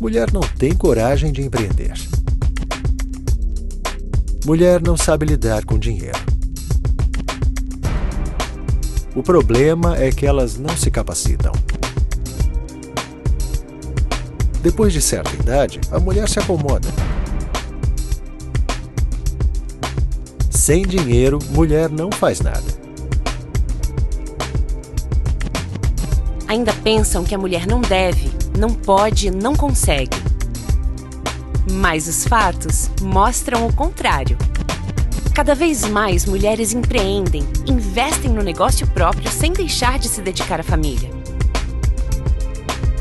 Mulher não tem coragem de empreender. Mulher não sabe lidar com dinheiro. O problema é que elas não se capacitam. Depois de certa idade, a mulher se acomoda. Sem dinheiro, mulher não faz nada. Ainda pensam que a mulher não deve, não pode, não consegue. Mas os fatos mostram o contrário. Cada vez mais mulheres empreendem, investem no negócio próprio sem deixar de se dedicar à família.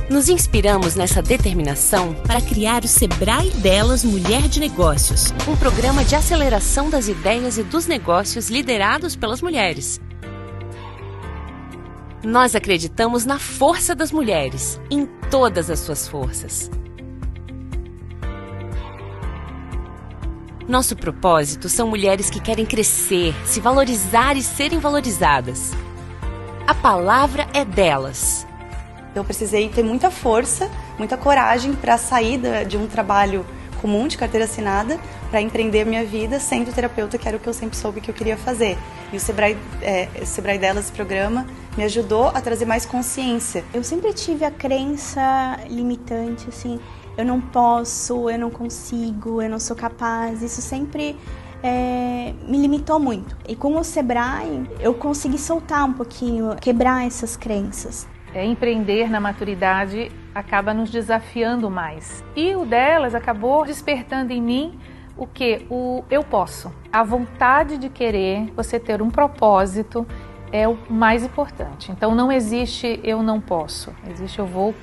Nos inspiramos nessa determinação para criar o Sebrae Delas Mulher de Negócios, um programa de aceleração das ideias e dos negócios liderados pelas mulheres. Nós acreditamos na força das mulheres, em todas as suas forças. Nosso propósito são mulheres que querem crescer, se valorizar e serem valorizadas. A palavra é delas. Eu precisei ter muita força, muita coragem para sair de um trabalho comum de carteira assinada para empreender a minha vida sendo terapeuta, que era o que eu sempre soube que eu queria fazer. E o Sebrae Delas, esse programa, me ajudou a trazer mais consciência. Eu sempre tive a crença limitante, assim, eu não posso, eu não consigo, eu não sou capaz. Isso sempre me limitou muito. E com o Sebrae, eu consegui soltar um pouquinho, quebrar essas crenças. Empreender na maturidade acaba nos desafiando mais. E o delas acabou despertando em mim o que? O eu posso. A vontade de querer, você ter um propósito é o mais importante. Então não existe eu não posso, existe eu vou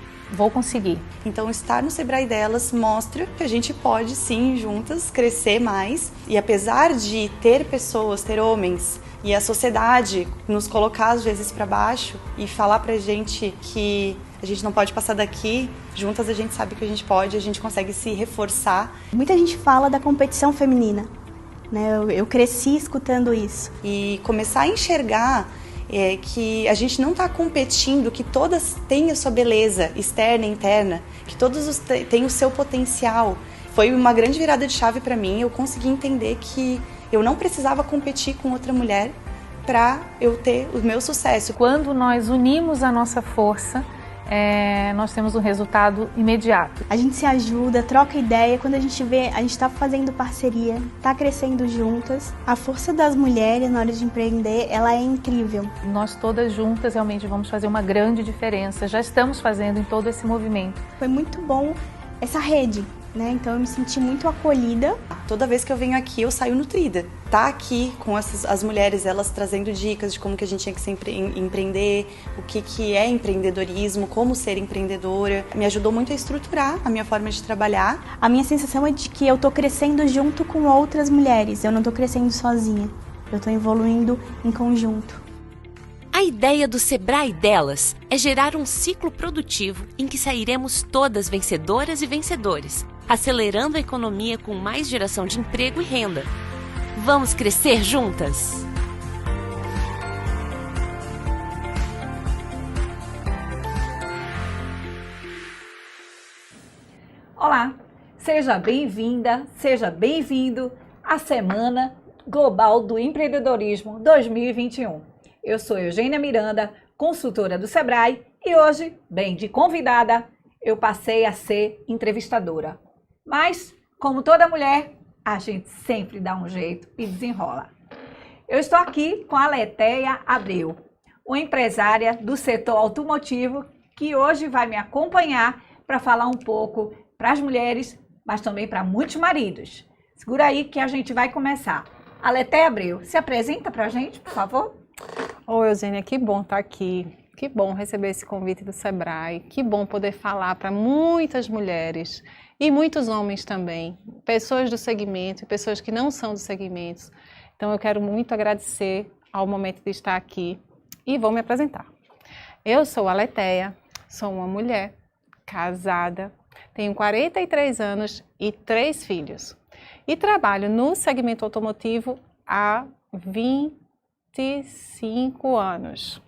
conseguir. Então estar no Sebrae Delas mostra que a gente pode sim juntas crescer mais. E apesar de ter pessoas, ter homens e a sociedade nos colocar às vezes para baixo e falar pra gente que a gente não pode passar daqui, juntas a gente sabe que a gente pode, a gente consegue se reforçar. Muita gente fala da competição feminina, né? Eu cresci escutando isso. E começar a enxergar que a gente não está competindo, que todas têm a sua beleza externa e interna, que todos têm o seu potencial. Foi uma grande virada de chave para mim, eu consegui entender que eu não precisava competir com outra mulher para eu ter o meu sucesso. Quando nós unimos a nossa força, nós temos um resultado imediato. A gente se ajuda, troca ideia, quando a gente vê, a gente está fazendo parceria, está crescendo juntas. A força das mulheres na hora de empreender, ela é incrível. Nós todas juntas realmente vamos fazer uma grande diferença, já estamos fazendo em todo esse movimento. Foi muito bom essa rede, né? Então eu me senti muito acolhida. Toda vez que eu venho aqui, eu saio nutrida. Tá aqui com as mulheres, elas trazendo dicas de como que a gente tinha que sempre empreender, o que é empreendedorismo, como ser empreendedora. Me ajudou muito a estruturar a minha forma de trabalhar. A minha sensação é de que eu tô crescendo junto com outras mulheres, eu não tô crescendo sozinha, eu tô evoluindo em conjunto. A ideia do Sebrae Delas é gerar um ciclo produtivo em que sairemos todas vencedoras e vencedores, acelerando a economia com mais geração de emprego e renda. Vamos crescer juntas? Olá, seja bem-vinda, seja bem-vindo à Semana Global do Empreendedorismo 2021. Eu sou Eugênia Miranda, consultora do Sebrae, e hoje, bem de convidada, eu passei a ser entrevistadora. Mas, como toda mulher, a gente sempre dá um jeito e desenrola. Eu estou aqui com a Aletheia Abreu, uma empresária do setor automotivo que hoje vai me acompanhar para falar um pouco para as mulheres, mas também para muitos maridos. Segura aí que a gente vai começar. Aletheia Abreu, se apresenta para a gente, por favor. Oi, Eugênia, que bom estar aqui, que bom receber esse convite do Sebrae, que bom poder falar para muitas mulheres e muitos homens também, pessoas do segmento e pessoas que não são dos segmentos. Então eu quero muito agradecer ao momento de estar aqui e vou me apresentar. Eu sou a Aletheia, sou uma mulher casada, tenho 43 anos e 3 filhos e trabalho no segmento automotivo há 25 anos.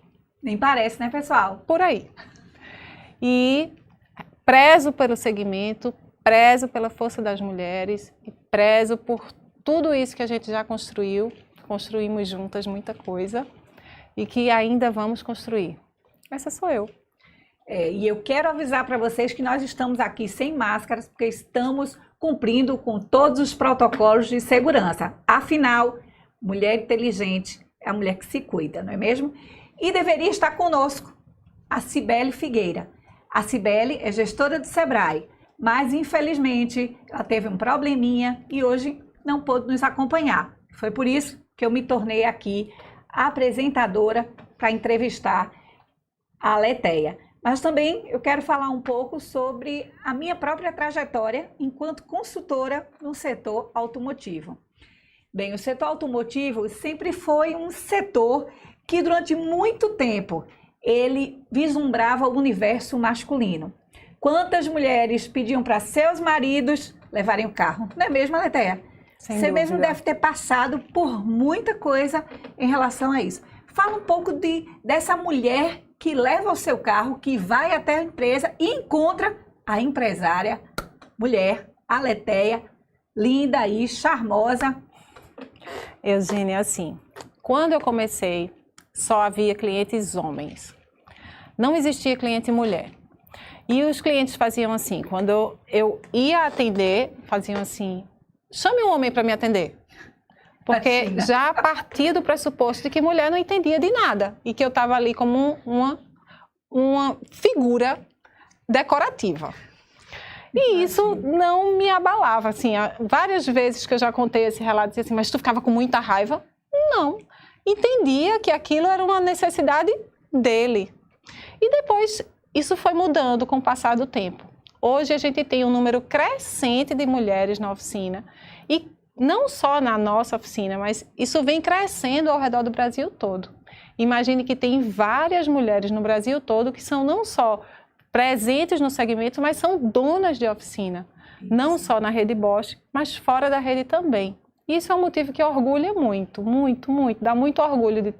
Nem parece, né, pessoal? Por aí. E prezo pelo segmento, prezo pela força das mulheres e prezo por tudo isso que a gente já construímos juntas muita coisa e que ainda vamos construir. Essa sou eu. E eu quero avisar para vocês que nós estamos aqui sem máscaras porque estamos cumprindo com todos os protocolos de segurança. Afinal, mulher inteligente é a mulher que se cuida, não é mesmo? E deveria estar conosco a Cibele Figueira. A Cibele é gestora do Sebrae, mas infelizmente ela teve um probleminha e hoje não pôde nos acompanhar. Foi por isso que eu me tornei aqui a apresentadora para entrevistar a Letéia. Mas também eu quero falar um pouco sobre a minha própria trajetória enquanto consultora no setor automotivo. Bem, o setor automotivo sempre foi um setor que durante muito tempo ele vislumbrava o universo masculino. Quantas mulheres pediam para seus maridos levarem o carro? Não é mesmo, Letéia? Você mesmo deve ter passado por muita coisa em relação a isso. Fala um pouco dessa mulher que leva o seu carro, que vai até a empresa e encontra a empresária, mulher, a Letéia, linda e charmosa. Eugênia, assim, quando eu comecei, só havia clientes homens. Não existia cliente mulher. E os clientes faziam assim, quando eu ia atender, faziam assim, chame um homem para me atender. Porque já partia do pressuposto de que mulher não entendia de nada e que eu estava ali como uma figura decorativa. E isso não me abalava, assim, várias vezes que eu já contei esse relato, dizia assim, mas tu ficava com muita raiva? Não, entendia que aquilo era uma necessidade dele. E depois isso foi mudando com o passar do tempo. Hoje a gente tem um número crescente de mulheres na oficina e não só na nossa oficina, mas isso vem crescendo ao redor do Brasil todo. Imagine que tem várias mulheres no Brasil todo que são não só presentes no segmento, mas são donas de oficina. Não só na rede Bosch, mas fora da rede também. Isso é um motivo que orgulha muito, muito, muito. Dá muito orgulho de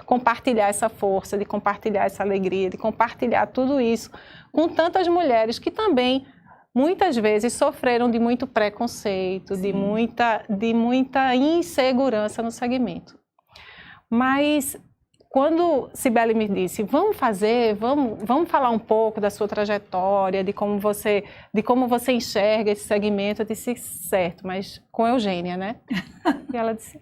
compartilhar essa força, de compartilhar essa alegria, de compartilhar tudo isso com tantas mulheres que também muitas vezes sofreram de muito preconceito, de muita insegurança no segmento. Mas quando Cibele me disse, vamos falar um pouco da sua trajetória, de como você enxerga esse segmento, eu disse, certo, mas com Eugênia, né? E ela disse,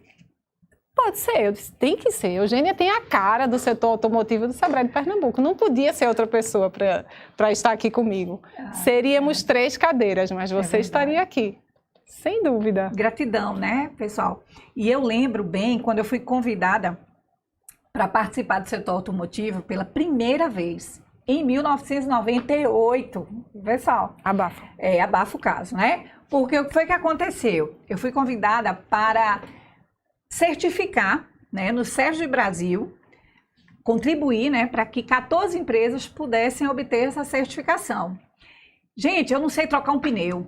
pode ser, eu disse, tem que ser. Eugênia tem a cara do setor automotivo do Sebrae de Pernambuco. Não podia ser outra pessoa para estar aqui comigo. Seríamos 3 cadeiras, mas você estaria aqui. Sem dúvida. Gratidão, né, pessoal? E eu lembro bem, quando eu fui convidada para participar do setor automotivo pela primeira vez, em 1998. Pessoal. Abafa. Abafa o caso, né? Porque o que foi que aconteceu? Eu fui convidada para certificar, né, no Sérgio Brasil, contribuir, né, para que 14 empresas pudessem obter essa certificação. Gente, eu não sei trocar um pneu,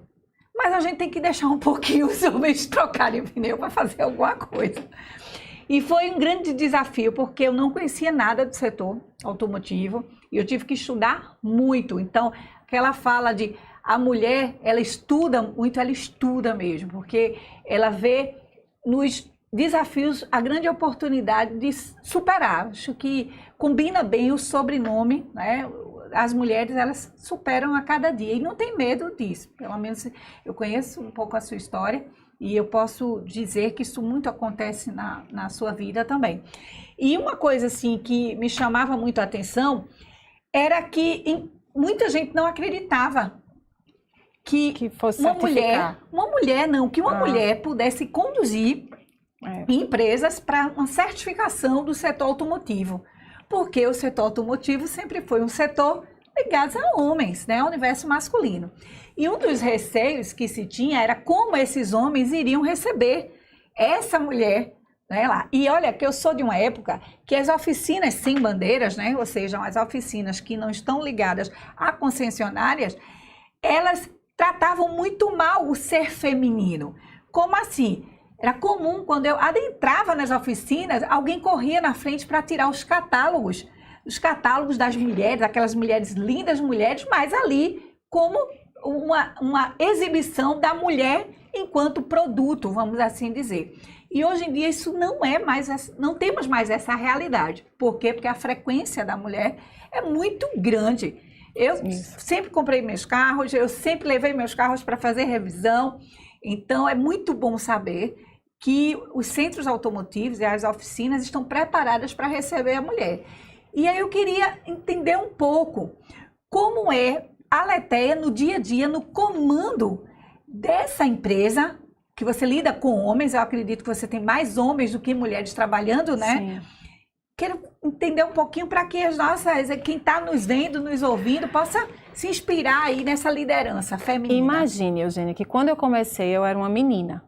mas a gente tem que deixar um pouquinho os homens trocarem o pneu para fazer alguma coisa. E foi um grande desafio, porque eu não conhecia nada do setor automotivo e eu tive que estudar muito. Então, aquela fala de a mulher, ela estuda muito, ela estuda mesmo, porque ela vê nos desafios a grande oportunidade de superar. Acho que combina bem o sobrenome, né? As mulheres, elas superam a cada dia e não tem medo disso. Pelo menos eu conheço um pouco a sua história e eu posso dizer que isso muito acontece na sua vida também. E uma coisa assim que me chamava muito a atenção era que muita gente não acreditava que fosse uma mulher pudesse conduzir empresas para uma certificação do setor automotivo. Porque o setor automotivo sempre foi um setor ligado a homens, né, ao universo masculino. E um dos receios que se tinha era como esses homens iriam receber essa mulher, né, lá. E olha que eu sou de uma época que as oficinas sem bandeiras, né, ou seja, as oficinas que não estão ligadas a concessionárias, elas tratavam muito mal o ser feminino. Como assim? Era comum, quando eu adentrava nas oficinas, alguém corria na frente para tirar os catálogos, os catálogos das mulheres, aquelas mulheres lindas mulheres, mas ali como uma exibição da mulher enquanto produto, vamos assim dizer. E hoje em dia isso não temos mais essa realidade. Por quê? Porque a frequência da mulher é muito grande. Eu sempre comprei meus carros, eu sempre levei meus carros para fazer revisão. Então é muito bom saber que os centros automotivos e as oficinas estão preparadas para receber a mulher. E aí eu queria entender um pouco como é a Aletheia no dia a dia, no comando dessa empresa, que você lida com homens, eu acredito que você tem mais homens do que mulheres trabalhando, né? Sim. Quero entender um pouquinho para que quem está nos vendo, nos ouvindo, possa se inspirar aí nessa liderança feminina. Imagine, Eugênia, que quando eu comecei, eu era uma menina.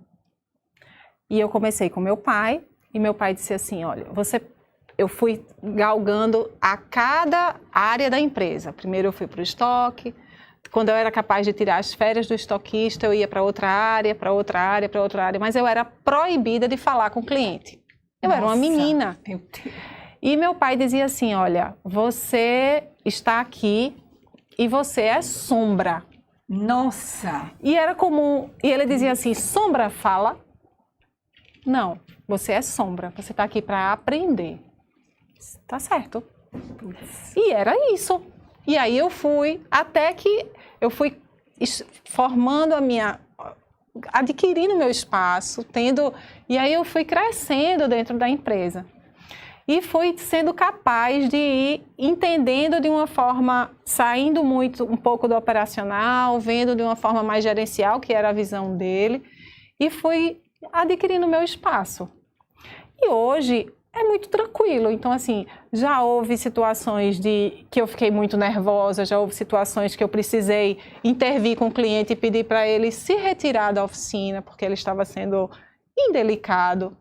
E eu comecei com meu pai, e meu pai disse assim, olha, eu fui galgando a cada área da empresa. Primeiro eu fui para o estoque. Quando eu era capaz de tirar as férias do estoquista, eu ia para outra área, para outra área, para outra área. Mas eu era proibida de falar com o cliente. Eu era uma menina. Meu Deus. E meu pai dizia assim, olha, você está aqui e você é sombra. Nossa! E era comum. E ele dizia assim, sombra fala? Não, você é sombra. Você está aqui para aprender. Tá certo. E era isso. E aí eu fui, até que eu fui formando adquirindo meu espaço, e aí eu fui crescendo dentro da empresa. E fui sendo capaz de ir entendendo de uma forma, saindo um pouco do operacional, vendo de uma forma mais gerencial, que era a visão dele, e fui adquirindo meu espaço. E hoje é muito tranquilo. Então, assim, já houve situações que eu fiquei muito nervosa, já houve situações que eu precisei intervir com o cliente e pedir para ele se retirar da oficina, porque ele estava sendo indelicado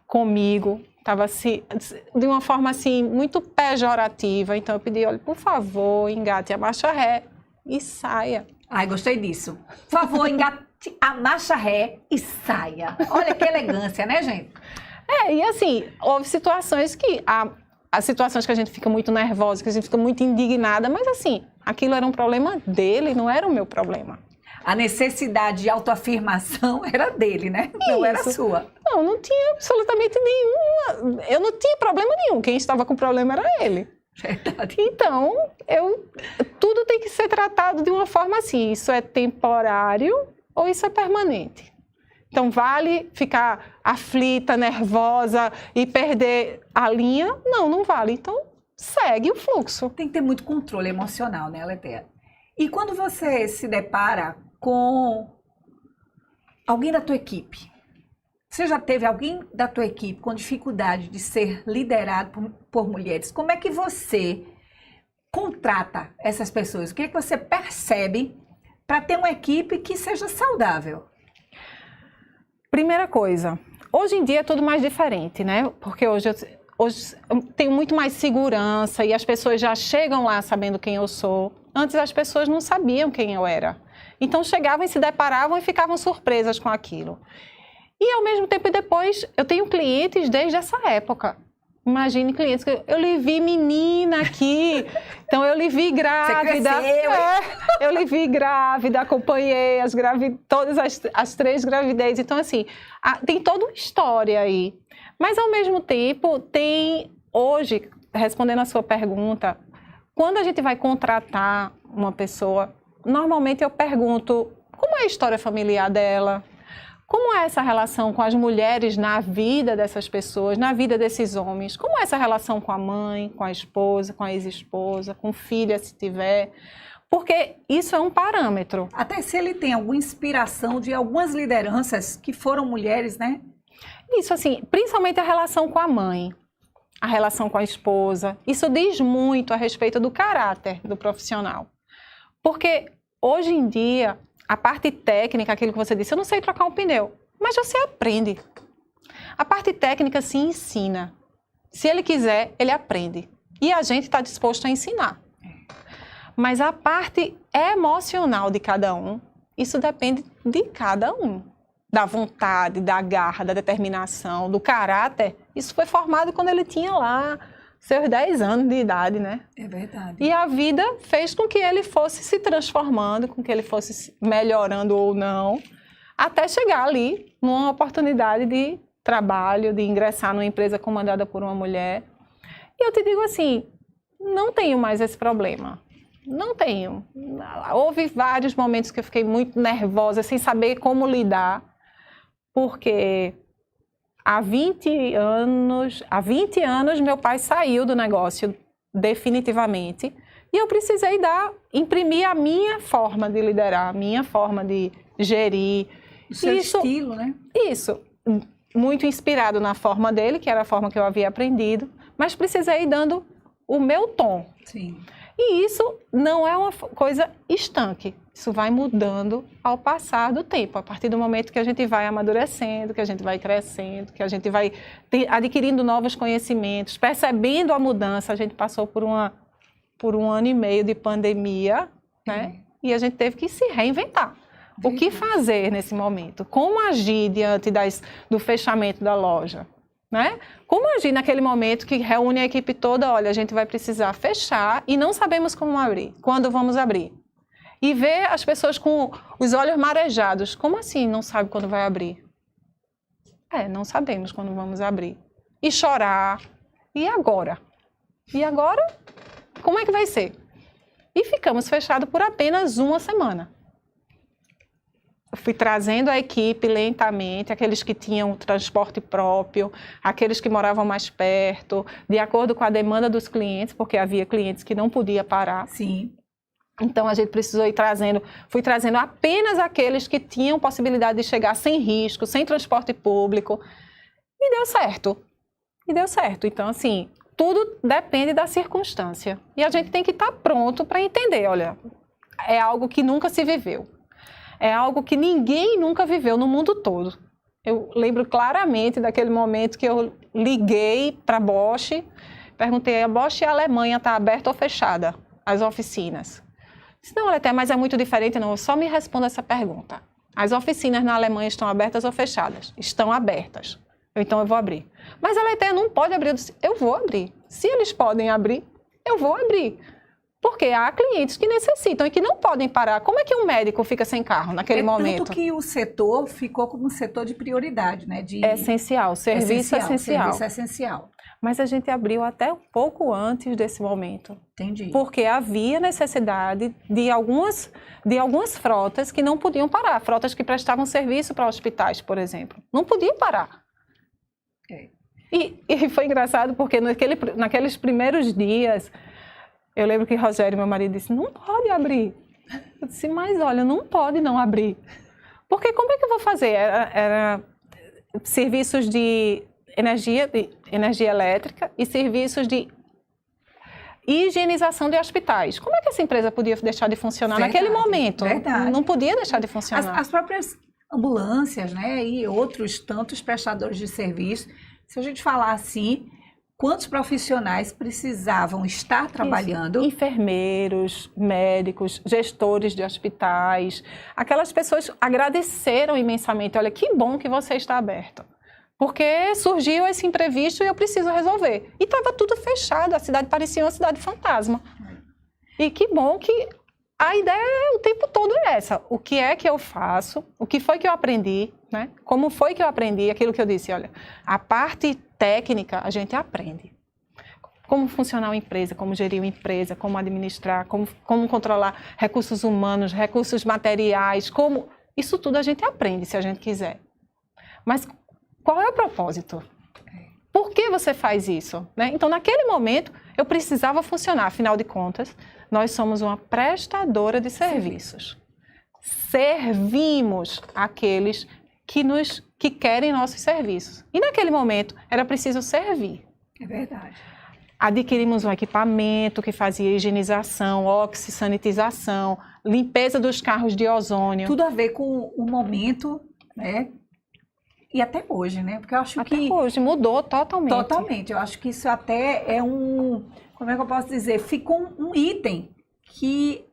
comigo, estava de uma forma, assim, muito pejorativa. Então, eu pedi, olha, por favor, engate a marcha ré e saia. Ai, gostei disso. Por favor, engate a marcha ré e saia. Olha que elegância, né, gente? E assim, houve situações as situações que a gente fica muito nervosa, que a gente fica muito indignada, mas assim, aquilo era um problema dele, não era o meu problema. A necessidade de autoafirmação era dele, né? Não era sua. Não tinha absolutamente nenhuma, eu não tinha problema nenhum, quem estava com problema era ele. Verdade. Então, tudo tem que ser tratado de uma forma assim, isso é temporário ou isso é permanente. Então, vale ficar aflita, nervosa e perder a linha? Não vale. Então, segue o fluxo. Tem que ter muito controle emocional, né, Aletheia? E quando você se depara com alguém da tua equipe, você já teve alguém da tua equipe com dificuldade de ser liderado por mulheres? Como é que você contrata essas pessoas? O que é que você percebe para ter uma equipe que seja saudável? Primeira coisa, hoje em dia é tudo mais diferente, né? Porque hoje eu tenho muito mais segurança e as pessoas já chegam lá sabendo quem eu sou. Antes as pessoas não sabiam quem eu era. Então chegavam e se deparavam e ficavam surpresas com aquilo. E ao mesmo tempo depois, eu tenho clientes desde essa época. Imagine clientes que eu lhe vi menina aqui, então eu lhe vi grávida. Você cresceu, eu lhe vi grávida, acompanhei todas as 3 gravidezes. Então, assim, tem toda uma história aí. Mas, ao mesmo tempo, hoje, respondendo a sua pergunta, quando a gente vai contratar uma pessoa, normalmente eu pergunto como é a história familiar dela, como é essa relação com as mulheres na vida dessas pessoas, na vida desses homens? Como é essa relação com a mãe, com a esposa, com a ex-esposa, com filha, se tiver? Porque isso é um parâmetro. Até se ele tem alguma inspiração de algumas lideranças que foram mulheres, né? Isso, assim, principalmente a relação com a mãe, a relação com a esposa. Isso diz muito a respeito do caráter do profissional. Porque hoje em dia, a parte técnica, aquilo que você disse, eu não sei trocar um pneu, mas você aprende. A parte técnica se ensina. Se ele quiser, ele aprende. E a gente está disposto a ensinar. Mas a parte emocional de cada um, isso depende de cada um. Da vontade, da garra, da determinação, do caráter. Isso foi formado quando ele tinha lá seus 10 anos de idade, né? É verdade. E a vida fez com que ele fosse se transformando, com que ele fosse melhorando ou não, até chegar ali numa oportunidade de trabalho, de ingressar numa empresa comandada por uma mulher. E eu te digo assim, não tenho mais esse problema. Não tenho. Houve vários momentos que eu fiquei muito nervosa, sem saber como lidar, porque há 20 anos meu pai saiu do negócio definitivamente e eu precisei imprimir a minha forma de liderar, a minha forma de gerir. O seu estilo, né? Isso, muito inspirado na forma dele, que era a forma que eu havia aprendido, mas precisei ir dando o meu tom. Sim. E isso não é uma coisa estanque, isso vai mudando ao passar do tempo, a partir do momento que a gente vai amadurecendo, que a gente vai crescendo, que a gente vai adquirindo novos conhecimentos, percebendo a mudança. A gente passou por um ano e meio de pandemia, né? E a gente teve que se reinventar. O que fazer nesse momento? Como agir diante do fechamento da loja? Né? Como agir naquele momento que reúne a equipe toda, olha, a gente vai precisar fechar e não sabemos como abrir, quando vamos abrir. E ver as pessoas com os olhos marejados. Como assim não sabe quando vai abrir? Não sabemos quando vamos abrir. E chorar. E agora? E agora, como é que vai ser? E ficamos fechados por apenas uma semana. Eu fui trazendo a equipe lentamente, aqueles que tinham transporte próprio, aqueles que moravam mais perto, de acordo com a demanda dos clientes, porque havia clientes que não podiam parar. Sim. Então a gente precisou fui trazendo apenas aqueles que tinham possibilidade de chegar sem risco, sem transporte público. E deu certo. Então, assim, tudo depende da circunstância. E a gente tem que estar pronto para entender, olha, é algo que nunca se viveu. É algo que ninguém nunca viveu no mundo todo. Eu lembro claramente daquele momento que eu liguei para a Bosch, perguntei, a Bosch e a Alemanha está aberta ou fechada, as oficinas? Disse, não, Letéia, mas é muito diferente. Não, só me responda essa pergunta. As oficinas na Alemanha estão abertas ou fechadas? Estão abertas. Então eu vou abrir. Mas a Letéia não pode abrir. Eu disse, eu vou abrir. Se eles podem abrir, eu vou abrir. Porque há clientes que necessitam e que não podem parar. Como é que um médico fica sem carro naquele momento? Tanto que o setor ficou como um setor de prioridade, né? Essencial, serviço essencial. Serviço essencial. Mas a gente abriu até um pouco antes desse momento. Entendi. Porque havia necessidade de algumas frotas que não podiam parar. Frotas que prestavam serviço para hospitais, por exemplo. Não podiam parar. E foi engraçado porque naqueles primeiros dias... Eu lembro que Rogério, meu marido, disse, não pode abrir. Eu disse, mas olha, não pode não abrir. Porque como é que eu vou fazer? Era serviços de energia elétrica e serviços de higienização de hospitais. Como é que essa empresa podia deixar de funcionar naquele momento? Verdade. Não podia deixar de funcionar. As próprias ambulâncias, né, e outros tantos prestadores de serviço, se a gente falar assim... Quantos profissionais precisavam estar trabalhando? Isso. Enfermeiros, médicos, gestores de hospitais. Aquelas pessoas agradeceram imensamente. Olha, que bom que você está aberto. Porque surgiu esse imprevisto e eu preciso resolver. E estava tudo fechado, a cidade parecia uma cidade fantasma. E que bom que a ideia o tempo todo é essa. O que é que eu faço? O que foi que eu aprendi? Né? Como foi que eu aprendi? Aquilo que eu disse, olha, a parte técnica a gente aprende. Como funcionar uma empresa, como gerir uma empresa, como administrar, como controlar recursos humanos, recursos materiais, isso tudo a gente aprende se a gente quiser. Mas qual é o propósito? Por que você faz isso? Né? Então, naquele momento, eu precisava funcionar. Afinal de contas, nós somos uma prestadora de serviços. Servimos aqueles que querem nossos serviços. E naquele momento, era preciso servir. É verdade. Adquirimos um equipamento que fazia higienização, oxissanitização, limpeza dos carros de ozônio. Tudo a ver com o momento, né? E até hoje, né? Porque eu acho que... Até hoje, mudou totalmente. Totalmente. Eu acho que isso até é como é que eu posso dizer? Ficou um item que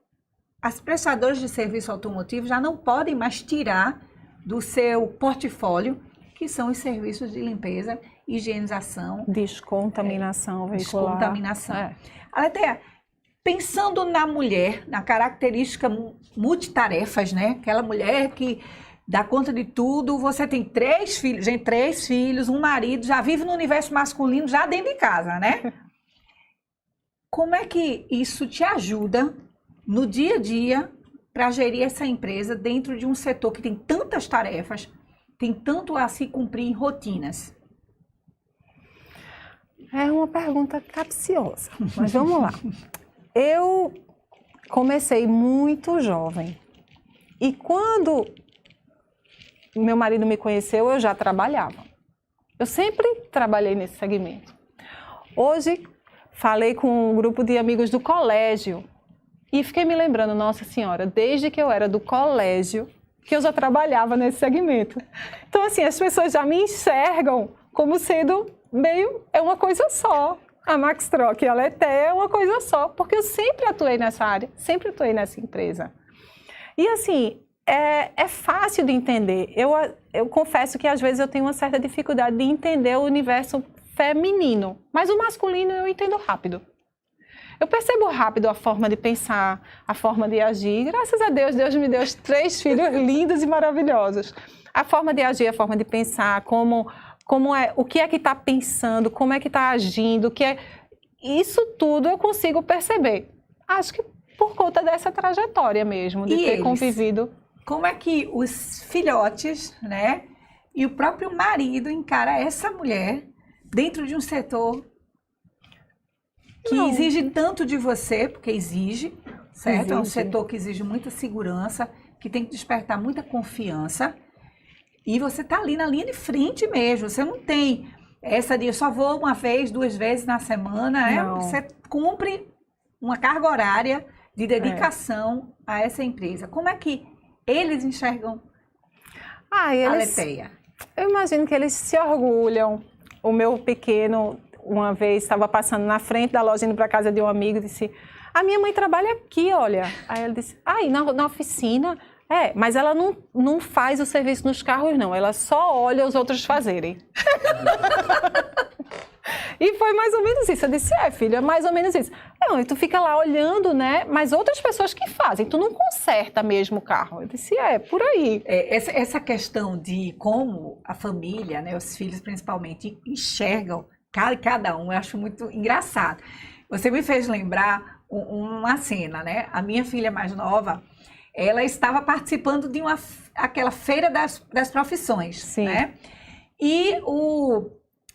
as prestadoras de serviço automotivo já não podem mais tirar do seu portfólio que são os serviços de limpeza, higienização, Descontaminação veicular. descontaminação. Aletheia, pensando na mulher, na característica multitarefas, né? Aquela mulher que dá conta de tudo, você tem 3 filhos, gente, 3 filhos, um marido, já vive no universo masculino, já dentro de casa, né? Como é que isso te ajuda no dia a dia para gerir essa empresa dentro de um setor que tem tantas tarefas, tem tanto a se cumprir em rotinas? É uma pergunta capciosa, mas vamos lá. Eu comecei muito jovem e quando meu marido me conheceu, eu já trabalhava. Eu sempre trabalhei nesse segmento. Hoje, falei com um grupo de amigos do colégio e fiquei me lembrando, nossa senhora, desde que eu era do colégio, que eu já trabalhava nesse segmento. Então, assim, as pessoas já me enxergam como sendo é uma coisa só. A Max Troc e a Aletheia é uma coisa só, porque eu sempre atuei nessa área, sempre atuei nessa empresa. E, assim, é fácil de entender. Eu confesso que às vezes eu tenho uma certa dificuldade de entender o universo feminino, mas o masculino eu entendo rápido. Eu percebo rápido a forma de pensar, a forma de agir. Graças a Deus, Deus me deu 3 filhos lindos e maravilhosos. A forma de agir, a forma de pensar, o que é que está pensando, como é que está agindo, isso tudo eu consigo perceber. Acho que por conta dessa trajetória mesmo, de ter convivido. Como é que os filhotes, né, e o próprio marido encara essa mulher dentro de um setor que exige tanto de você, porque exige, certo? É um setor que exige muita segurança, que tem que despertar muita confiança, e você está ali na linha de frente mesmo, você não tem essa de eu só vou 1 vez, 2 vezes na semana, né? Você cumpre uma carga horária de dedicação a essa empresa. Como é que eles enxergam a Aletheia? Eu imagino que eles se orgulham. O meu pequeno, uma vez, estava passando na frente da loja, indo para a casa de um amigo, e disse, a minha mãe trabalha aqui, olha. Aí ele disse, na oficina? Mas ela não faz o serviço nos carros, não. Ela só olha os outros fazerem. E foi mais ou menos isso. Eu disse, filho, é mais ou menos isso. Não, e tu fica lá olhando, né? Mas outras pessoas que fazem, tu não conserta mesmo o carro. Eu disse, por aí. Essa questão de como a família, né, os filhos principalmente, enxergam cada um, eu acho muito engraçado. Você me fez lembrar uma cena, né? A minha filha mais nova, ela estava participando de aquela feira das profissões, sim, né? E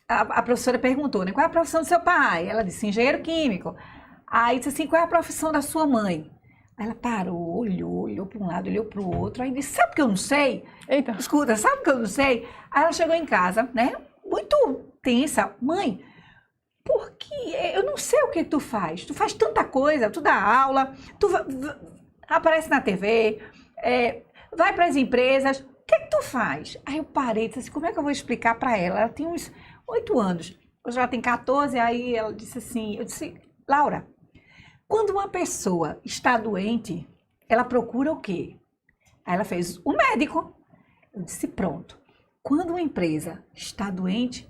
a professora perguntou, né, qual é a profissão do seu pai? Ela disse, engenheiro químico. Aí disse assim, qual é a profissão da sua mãe? Aí ela parou, olhou para um lado, olhou para o outro, aí disse, sabe o que eu não sei? Eita. Escuta, sabe o que eu não sei? Aí ela chegou em casa, né, muito tensa. Mãe, porque eu não sei o que tu faz. Tu faz tanta coisa, tu dá aula, tu aparece na TV, vai para as empresas, o que tu faz? Aí eu parei e disse assim, como é que eu vou explicar para ela? Ela tem uns 8 anos, hoje ela tem 14, aí ela disse assim, eu disse, Laura, quando uma pessoa está doente, ela procura o quê? Aí ela fez, o médico. Eu disse, pronto, quando uma empresa está doente,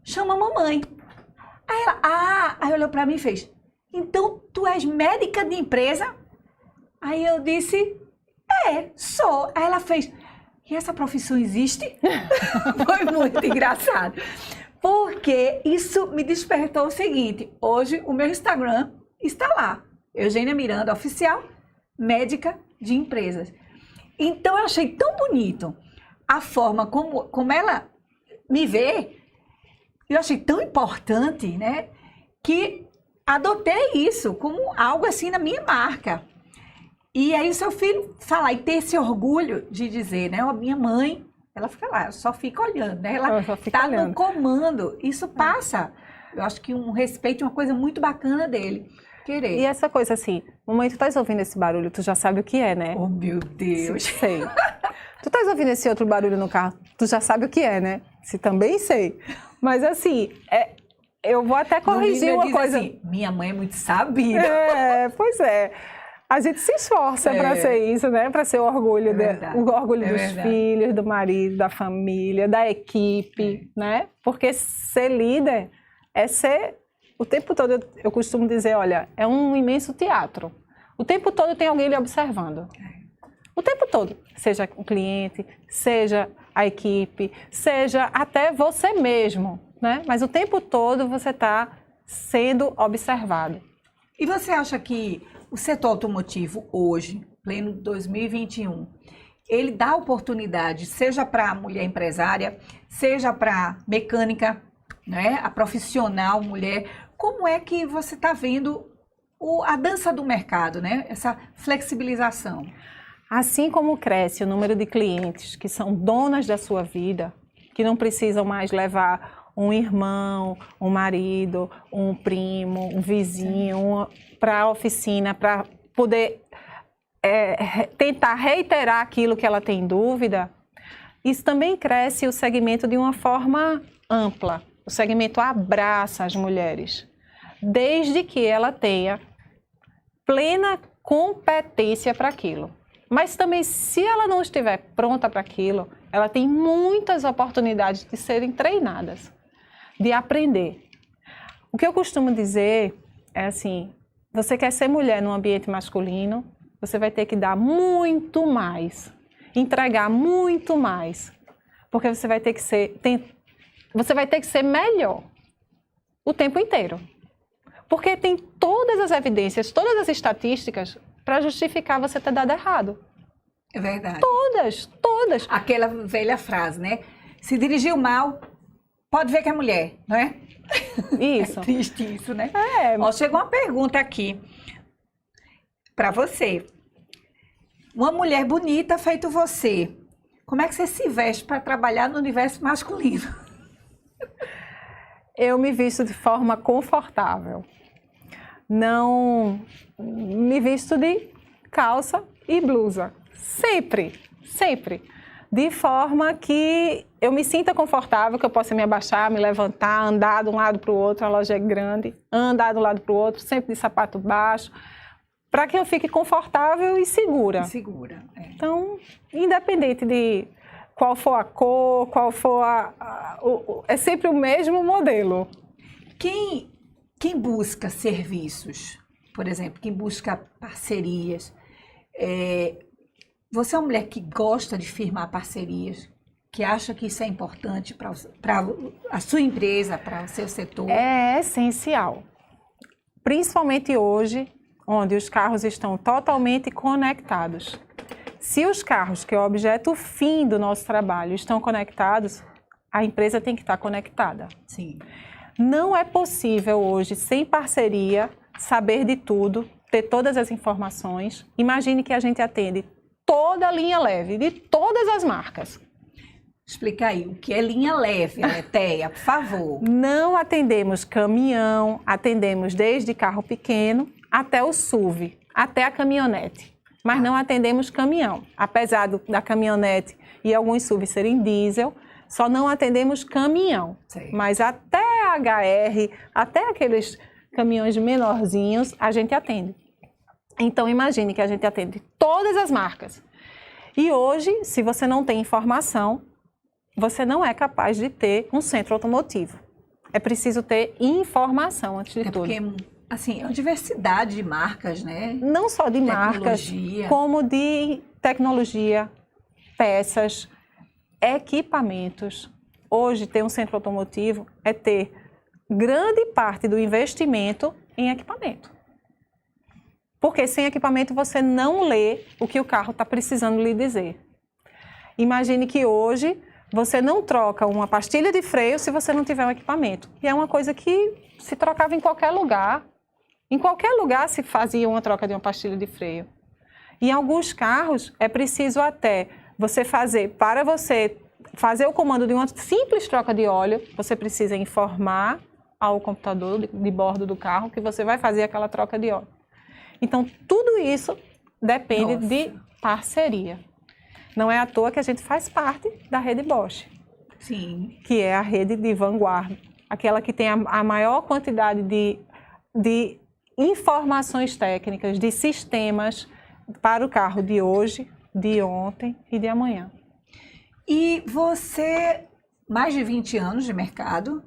chama a mamãe. Aí ela, aí olhou para mim e fez, então tu és médica de empresa? Aí eu disse, sou. Aí ela fez, e essa profissão existe? Foi muito engraçado. Porque isso me despertou o seguinte, hoje o meu Instagram está lá, Eugênia Miranda Oficial, médica de empresas. Então eu achei tão bonito a forma como ela me vê, eu achei tão importante, né, que adotei isso como algo assim na minha marca. E aí o seu filho falar e ter esse orgulho de dizer, né, a minha mãe, ela fica lá, só fica olhando, né, ela está no comando, isso passa, eu acho que um respeito é uma coisa muito bacana dele, querer. E essa coisa assim, mamãe, tu estás ouvindo esse barulho, tu já sabe o que é, né? Oh, meu Deus! Sei. Tu estás ouvindo esse outro barulho no carro, tu já sabe o que é, né? Se também sei. Mas assim, eu vou até corrigir uma coisa. Assim, minha mãe é muito sabida. Pois é. A gente se esforça para ser isso, né? Para ser o orgulho, o orgulho dos filhos, do marido, da família, da equipe, né? Porque ser líder é ser, o tempo todo, eu costumo dizer, olha, é um imenso teatro. O tempo todo tem alguém lhe observando. O tempo todo, seja o cliente, seja a equipe, seja até você mesmo, né? Mas o tempo todo você está sendo observado. E você acha que o setor automotivo hoje, pleno 2021, ele dá oportunidade, seja para a mulher empresária, seja para a mecânica, né, a profissional mulher, como é que você está vendo a dança do mercado, né? Essa flexibilização? Assim como cresce o número de clientes que são donas da sua vida, que não precisam mais levar um irmão, um marido, um primo, um vizinho para a oficina, para poder tentar reiterar aquilo que ela tem dúvida, isso também cresce o segmento de uma forma ampla. O segmento abraça as mulheres, desde que ela tenha plena competência para aquilo. Mas também, se ela não estiver pronta para aquilo, ela tem muitas oportunidades de serem treinadas, de aprender. O que eu costumo dizer é assim, você quer ser mulher num ambiente masculino, você vai ter que dar muito mais, entregar muito mais, porque você vai ter que ser melhor o tempo inteiro. Porque tem todas as evidências, todas as estatísticas para justificar você ter dado errado. É verdade. Todas. Aquela velha frase, né? Se dirigiu mal, pode ver que é mulher, não é? Isso. É triste isso, né? É. Chegou uma pergunta aqui para você. Uma mulher bonita feito você, como é que você se veste para trabalhar no universo masculino? Eu me visto de forma confortável. Não me visto de calça e blusa. Sempre. De forma que eu me sinta confortável, que eu possa me abaixar, me levantar, andar de um lado para o outro, a loja é grande, andar de um lado para o outro, sempre de sapato baixo, para que eu fique confortável e segura. Então, independente de qual for a cor, qual for é sempre o mesmo modelo. Quem busca serviços, por exemplo, quem busca parcerias, você é uma mulher que gosta de firmar parcerias, que acha que isso é importante para a sua empresa, para o seu setor? É essencial, principalmente hoje, onde os carros estão totalmente conectados. Se os carros, que é o objeto fim do nosso trabalho, estão conectados, a empresa tem que estar conectada. Sim. Não é possível hoje, sem parceria, saber de tudo, ter todas as informações. Imagine que a gente atende toda a linha leve, de todas as marcas. Explica aí, o que é linha leve, Letéia, por favor. Não atendemos caminhão, atendemos desde carro pequeno até o SUV, até a caminhonete. Mas não atendemos caminhão. Apesar da caminhonete e alguns SUVs serem diesel, só não atendemos caminhão. Sim. Mas até HR, até aqueles caminhões menorzinhos, a gente atende. Então, imagine que a gente atende todas as marcas. E hoje, se você não tem informação, você não é capaz de ter um centro automotivo. É preciso ter informação antes de tudo. Porque, assim, é uma diversidade de marcas, né? Não só de marcas, como de tecnologia, peças, equipamentos. Hoje, ter um centro automotivo é ter grande parte do investimento em equipamento. Porque sem equipamento você não lê o que o carro está precisando lhe dizer. Imagine que hoje você não troca uma pastilha de freio se você não tiver um equipamento. E é uma coisa que se trocava em qualquer lugar. Em qualquer lugar se fazia uma troca de uma pastilha de freio. Em alguns carros é preciso até para você fazer o comando de uma simples troca de óleo, você precisa informar ao computador de bordo do carro que você vai fazer aquela troca de óleo. Então, tudo isso depende de parceria. Não é à toa que a gente faz parte da rede Bosch. Sim. Que é a rede de vanguarda. Aquela que tem a maior quantidade de informações técnicas, de sistemas para o carro de hoje, de ontem e de amanhã. E você, mais de 20 anos de mercado,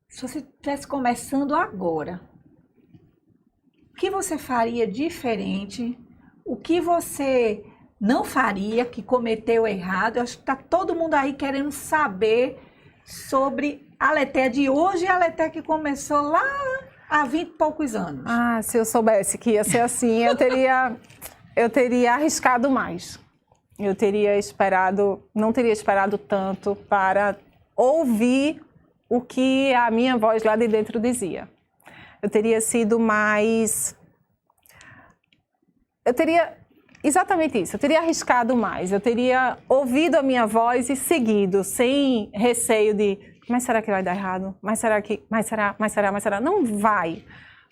se você estivesse começando agora, o que você faria diferente? O que você não faria, que cometeu errado? Eu acho que está todo mundo aí querendo saber sobre a Letéia de hoje e a Letéia que começou lá há 20 e poucos anos. Ah, se eu soubesse que ia ser assim, eu teria arriscado mais. Eu teria esperado, não teria esperado tanto para ouvir o que a minha voz lá de dentro dizia. Eu teria sido mais... Eu teria... Exatamente isso, eu teria arriscado mais, eu teria ouvido a minha voz e seguido, sem receio de, mas será que vai dar errado? Mas será? Não vai.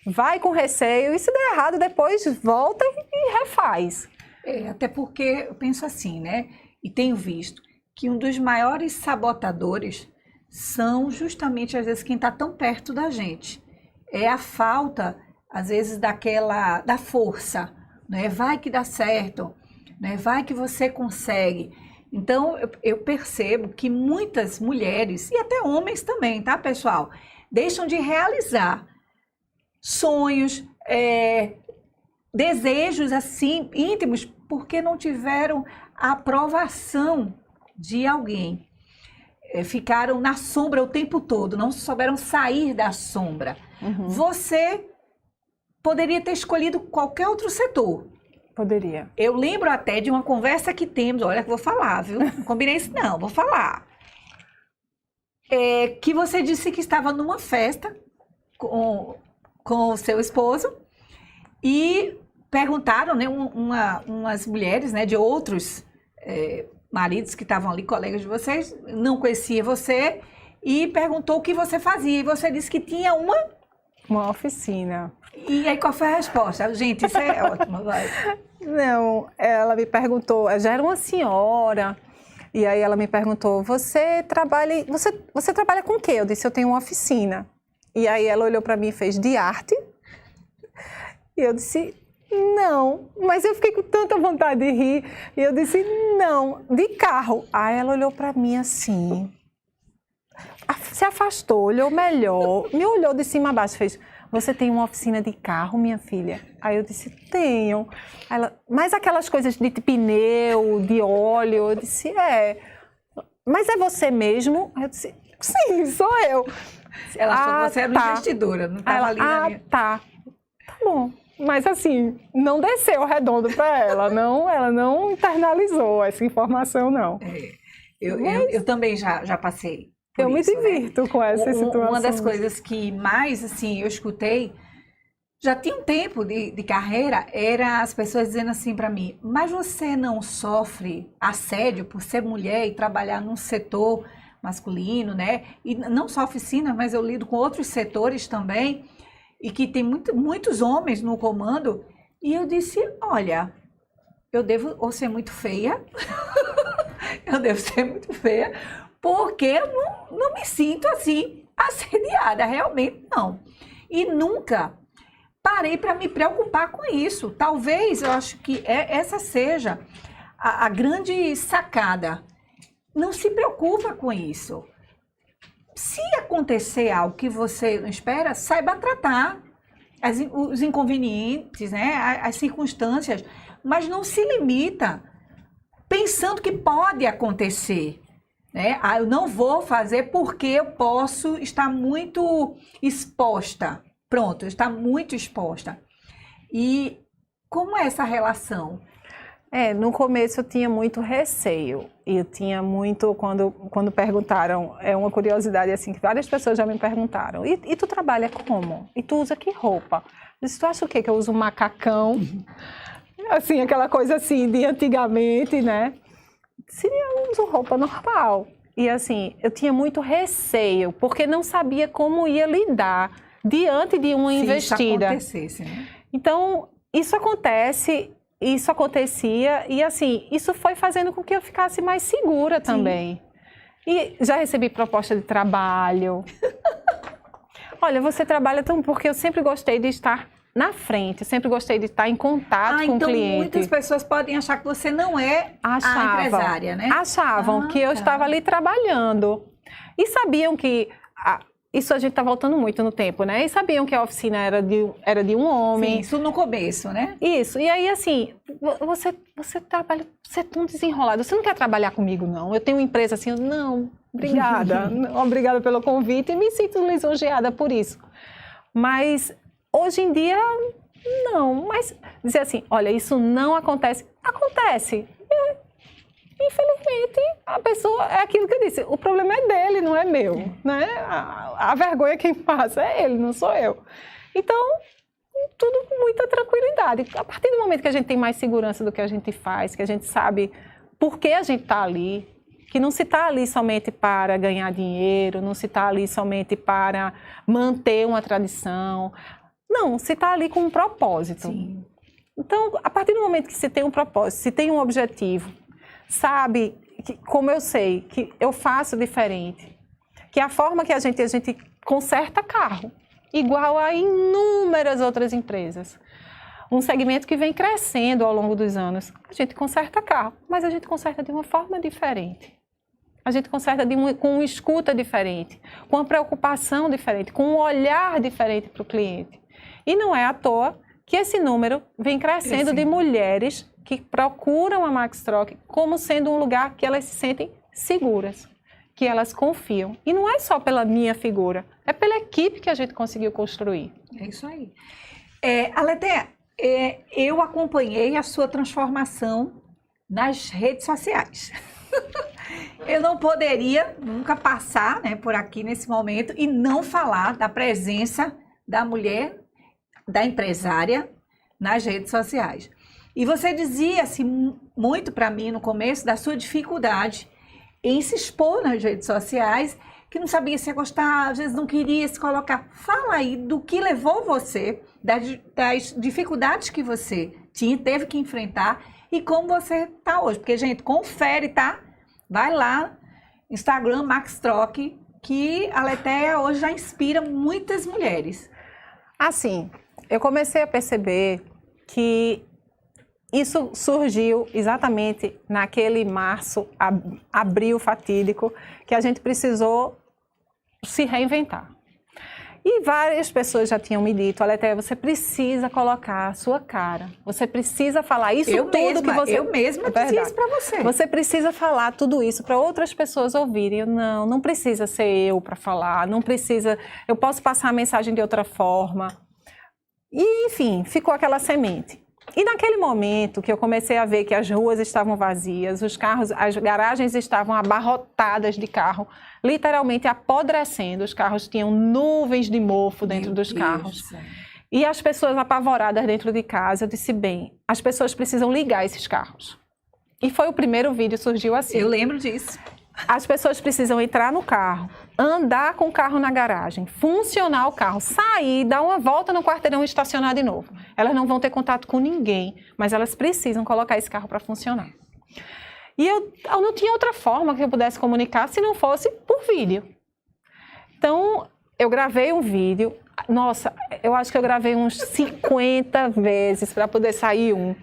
Vai com receio e se der errado, depois volta e refaz. Até porque eu penso assim, né? E tenho visto que um dos maiores sabotadores são justamente, às vezes, quem está tão perto da gente. É a falta, às vezes, da força. Né? Vai que dá certo, né? Vai que você consegue. Então, eu percebo que muitas mulheres, e até homens também, tá, pessoal? Deixam de realizar sonhos, desejos, assim, íntimos, porque não tiveram a aprovação de alguém. Ficaram na sombra o tempo todo, não souberam sair da sombra. Uhum. Você poderia ter escolhido qualquer outro setor. Poderia. Eu lembro até de uma conversa que temos, olha que vou falar, viu? Não combinei isso não, vou falar. Que você disse que estava numa festa com o seu esposo e perguntaram, né, umas mulheres, né, de outros maridos que estavam ali, colegas de vocês, não conhecia você, e perguntou o que você fazia. E você disse que tinha uma oficina. E aí, qual foi a resposta? Gente, isso é ótimo, vai. Não, ela me perguntou, já era uma senhora, e aí ela me perguntou, você trabalha com o quê? Eu disse, eu tenho uma oficina. E aí ela olhou para mim e fez, de arte? E eu disse, não, mas eu fiquei com tanta vontade de rir, e eu disse, não, de carro. Aí ela olhou para mim assim, se afastou, olhou melhor, me olhou de cima a baixo, fez, você tem uma oficina de carro, minha filha? Aí eu disse, tenho. Ela, mas aquelas coisas de pneu, de óleo, eu disse, mas é você mesmo? Aí eu disse, sim, sou eu. Ela achou que você era uma investidora, não estava ali na minha... Tá bom. Mas assim, não desceu redondo para ela não internalizou essa informação, não. Eu também já passei. Eu me isso, divirto, né, com essa situação. Uma das coisas que mais, assim, eu escutei, já tinha um tempo de carreira, era as pessoas dizendo assim para mim, mas você não sofre assédio por ser mulher e trabalhar num setor masculino, né? E não só oficina, mas eu lido com outros setores também, e que tem muitos homens no comando. E eu disse, olha, eu devo ou ser muito feia, eu devo ser muito feia, porque eu não me sinto assim, assediada, realmente não. E nunca parei para me preocupar com isso. Talvez, eu acho que essa seja a grande sacada. Não se preocupa com isso. Se acontecer algo que você não espera, saiba tratar os inconvenientes, né, as circunstâncias, mas não se limita pensando que pode acontecer. Né? Eu não vou fazer porque eu posso estar muito exposta. Pronto, está muito exposta. E como é essa relação? No começo eu tinha muito receio. Eu tinha muito, quando perguntaram, uma curiosidade assim, que várias pessoas já me perguntaram, e tu trabalha como? E tu usa que roupa? Eu disse, tu acha o quê? Que eu uso um macacão? Assim, aquela coisa assim de antigamente, né? Eu uso roupa normal. E assim, eu tinha muito receio, porque não sabia como ia lidar diante de uma investida. Isso acontecesse, né? Então, isso acontecia, e assim, isso foi fazendo com que eu ficasse mais segura também. E já recebi proposta de trabalho. Olha, você trabalha tão... Porque eu sempre gostei de estar na frente, eu sempre gostei de estar em contato com o então cliente. muitas pessoas podem achar que você não é a empresária, né? Achavam que eu estava ali trabalhando. E sabiam que... Isso a gente está voltando muito no tempo, né? E sabiam que a oficina era de um homem. Sim, isso no começo, né? Isso. E aí, assim, você trabalha... Você é tão desenrolado. Você não quer trabalhar comigo, não? Eu tenho uma empresa assim... Não, obrigada. Obrigada pelo convite e me sinto lisonjeada por isso. Mas... Hoje em dia, não. Mas dizer assim, olha, isso não acontece. Acontece. Infelizmente, a pessoa, é aquilo que eu disse, o problema é dele, não é meu. Né? A vergonha quem passa é ele, não sou eu. Então, tudo com muita tranquilidade. A partir do momento que a gente tem mais segurança do que a gente faz, que a gente sabe por que a gente está ali, que não se está ali somente para ganhar dinheiro, não se está ali somente para manter uma tradição. Não, se está ali com um propósito. Sim. Então, a partir do momento que se tem um propósito, se tem um objetivo, sabe, que, como eu sei, que eu faço diferente, que a forma que a gente conserta carro, igual a inúmeras outras empresas. Um segmento que vem crescendo ao longo dos anos. A gente conserta carro, mas a gente conserta de uma forma diferente. A gente conserta com uma escuta diferente, com uma preocupação diferente, com um olhar diferente para o cliente. E não é à toa que esse número vem crescendo de mulheres que procuram a Max Troc como sendo um lugar que elas se sentem seguras, que elas confiam. E não é só pela minha figura, é pela equipe que a gente conseguiu construir. É isso aí. Aletheia, eu acompanhei a sua transformação nas redes sociais. Eu não poderia nunca passar, né, por aqui nesse momento e não falar da presença da mulher, da empresária, nas redes sociais. E você dizia assim, muito para mim no começo da sua dificuldade em se expor nas redes sociais, que não sabia se ia gostar, às vezes não queria se colocar. Fala aí do que levou você, das dificuldades que você teve que enfrentar e como você está hoje. Porque, gente, confere, tá? Vai lá, Instagram Max Troc, que a Aletheia hoje já inspira muitas mulheres. Assim, eu comecei a perceber que isso surgiu exatamente naquele março, abril fatídico, que a gente precisou se reinventar. E várias pessoas já tinham me dito, Aletheia, você precisa colocar a sua cara, você precisa falar isso eu mesma é disse isso para você. Você precisa falar tudo isso para outras pessoas ouvirem. Eu, não precisa ser eu para falar, não precisa, eu posso passar a mensagem de outra forma. E, enfim, ficou aquela semente. E naquele momento que eu comecei a ver que as ruas estavam vazias, os carros, as garagens estavam abarrotadas de carro, literalmente apodrecendo, os carros tinham nuvens de mofo dentro dos carros. E as pessoas apavoradas dentro de casa, eu disse, bem, as pessoas precisam ligar esses carros. E foi o primeiro vídeo, surgiu assim. Eu lembro disso. As pessoas precisam entrar no carro, andar com o carro na garagem, funcionar o carro, sair, dar uma volta no quarteirão e estacionar de novo. Elas não vão ter contato com ninguém, mas elas precisam colocar esse carro para funcionar. E eu não tinha outra forma que eu pudesse comunicar se não fosse por vídeo. Então, eu gravei um vídeo. Nossa, eu acho que eu gravei uns 50 vezes para poder sair um.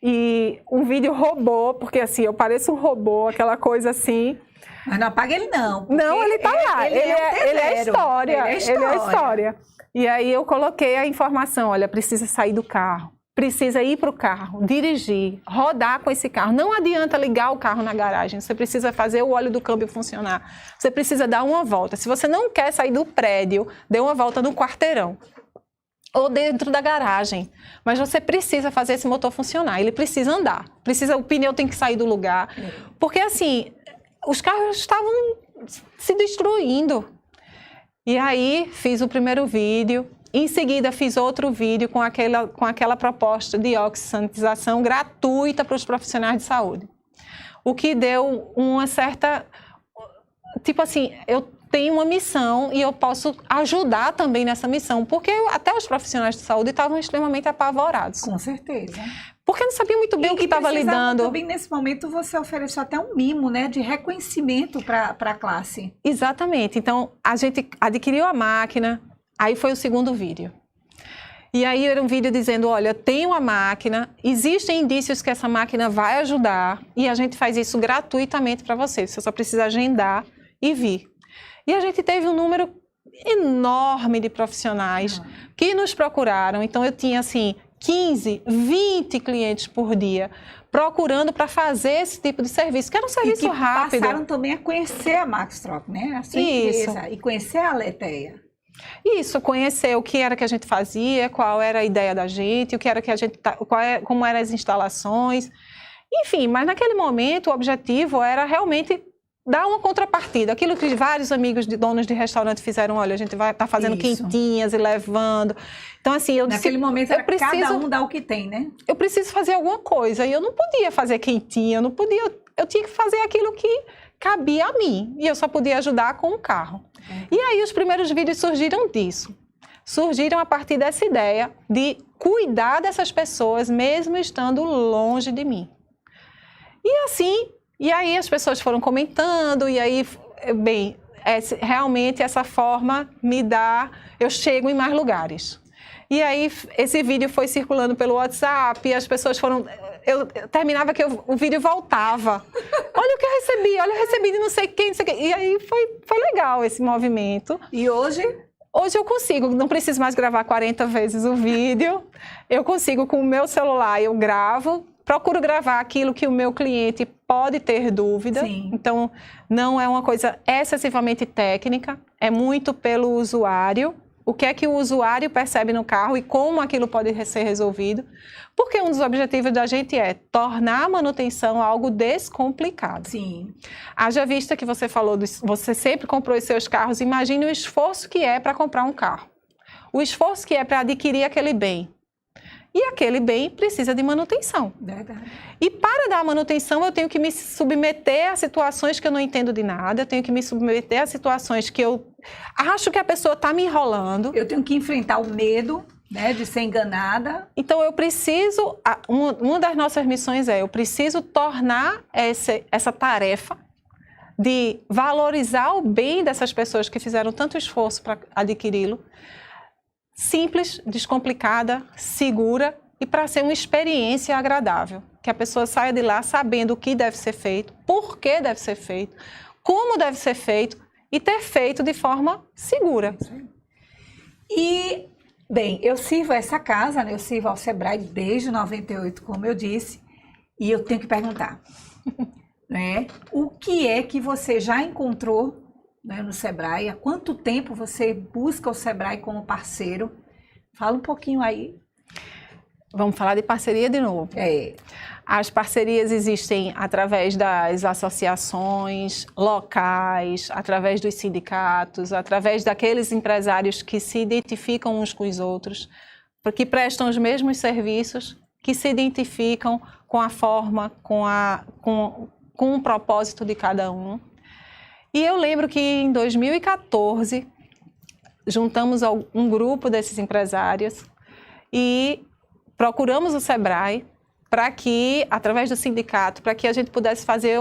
E um vídeo robô, porque assim, eu pareço um robô, aquela coisa assim. Mas não apaga ele não. Não, ele tá lá. Ele é história. Ele é história. E aí eu coloquei a informação, olha, precisa sair do carro, precisa ir para o carro, dirigir, rodar com esse carro. Não adianta ligar o carro na garagem, você precisa fazer o óleo do câmbio funcionar. Você precisa dar uma volta. Se você não quer sair do prédio, dê uma volta no quarteirão. Ou dentro da garagem, mas você precisa fazer esse motor funcionar, ele precisa andar, o pneu tem que sair do lugar, porque assim, os carros estavam se destruindo. E aí fiz o primeiro vídeo, em seguida fiz outro vídeo com aquela proposta de oxigenização gratuita para os profissionais de saúde, o que deu uma certa, tipo assim, eu tenho uma missão e eu posso ajudar também nessa missão, porque até os profissionais de saúde estavam extremamente apavorados. Com certeza. Porque não sabiam muito bem o que estava lidando. Também nesse momento você ofereceu até um mimo, né, de reconhecimento para a classe. Exatamente. Então, a gente adquiriu a máquina, Aí foi o segundo vídeo. E aí era um vídeo dizendo, olha, tem uma máquina, existem indícios que essa máquina vai ajudar e a gente faz isso gratuitamente para você. Você só precisa agendar e vir. E a gente teve um número enorme de profissionais que nos procuraram. Então eu tinha assim 15, 20 clientes por dia procurando para fazer esse tipo de serviço, que era um serviço rápido. Passaram também a conhecer a Maxtrop, né? A sua empresa, e conhecer a Aletheia. Isso, conhecer o que era que a gente fazia, qual era a ideia da gente, o que era que a gente, como eram as instalações, enfim, mas naquele momento o objetivo era realmente dar uma contrapartida, aquilo que vários amigos de donos de restaurante fizeram, olha, a gente vai estar fazendo quentinhas e levando. Então assim, naquele momento era cada um dar o que tem, né? Eu preciso fazer alguma coisa e eu não podia fazer quentinha, eu tinha que fazer aquilo que cabia a mim e eu só podia ajudar com o carro. E aí os primeiros vídeos surgiram disso. Surgiram a partir dessa ideia de cuidar dessas pessoas mesmo estando longe de mim. E assim, e aí as pessoas foram comentando e aí, bem, realmente essa forma me dá, eu chego em mais lugares. E aí esse vídeo foi circulando pelo WhatsApp e as pessoas foram... Eu terminava que o vídeo voltava. Olha o que eu recebi de não sei quem, não sei quem. E aí foi legal esse movimento. E hoje? Hoje eu consigo, não preciso mais gravar 40 vezes o vídeo. Eu consigo com o meu celular, eu gravo. Procuro gravar aquilo que o meu cliente pode ter dúvida. Sim. Então, não é uma coisa excessivamente técnica. É muito pelo usuário. O que é que o usuário percebe no carro e como aquilo pode ser resolvido. Porque um dos objetivos da gente é tornar a manutenção algo descomplicado. Sim. Haja vista que você falou, você sempre comprou os seus carros, imagine o esforço que é para comprar um carro. O esforço que é para adquirir aquele bem. E aquele bem precisa de manutenção. Verdade. E para dar manutenção, eu tenho que me submeter a situações que eu não entendo de nada, eu tenho que me submeter a situações que eu acho que a pessoa está me enrolando. Eu tenho que enfrentar o medo, né, de ser enganada. Então, eu preciso, uma das nossas missões eu preciso tornar essa tarefa de valorizar o bem dessas pessoas que fizeram tanto esforço para adquiri-lo, simples, descomplicada, segura e para ser uma experiência agradável. Que a pessoa saia de lá sabendo o que deve ser feito, por que deve ser feito, como deve ser feito e ter feito de forma segura. E, bem, eu sirvo essa casa, né? Eu sirvo ao Sebrae desde 98, como eu disse, e eu tenho que perguntar, né? O que é que você já encontrou, né, no Sebrae? Há quanto tempo você busca o Sebrae como parceiro? Fala um pouquinho aí. Vamos falar de parceria de novo. As parcerias existem através das associações locais, através dos sindicatos, através daqueles empresários que se identificam uns com os outros, que prestam os mesmos serviços, que se identificam com a forma, com o propósito de cada um. E eu lembro que em 2014, juntamos um grupo desses empresários e procuramos o Sebrae para que, através do sindicato, para que a gente pudesse fazer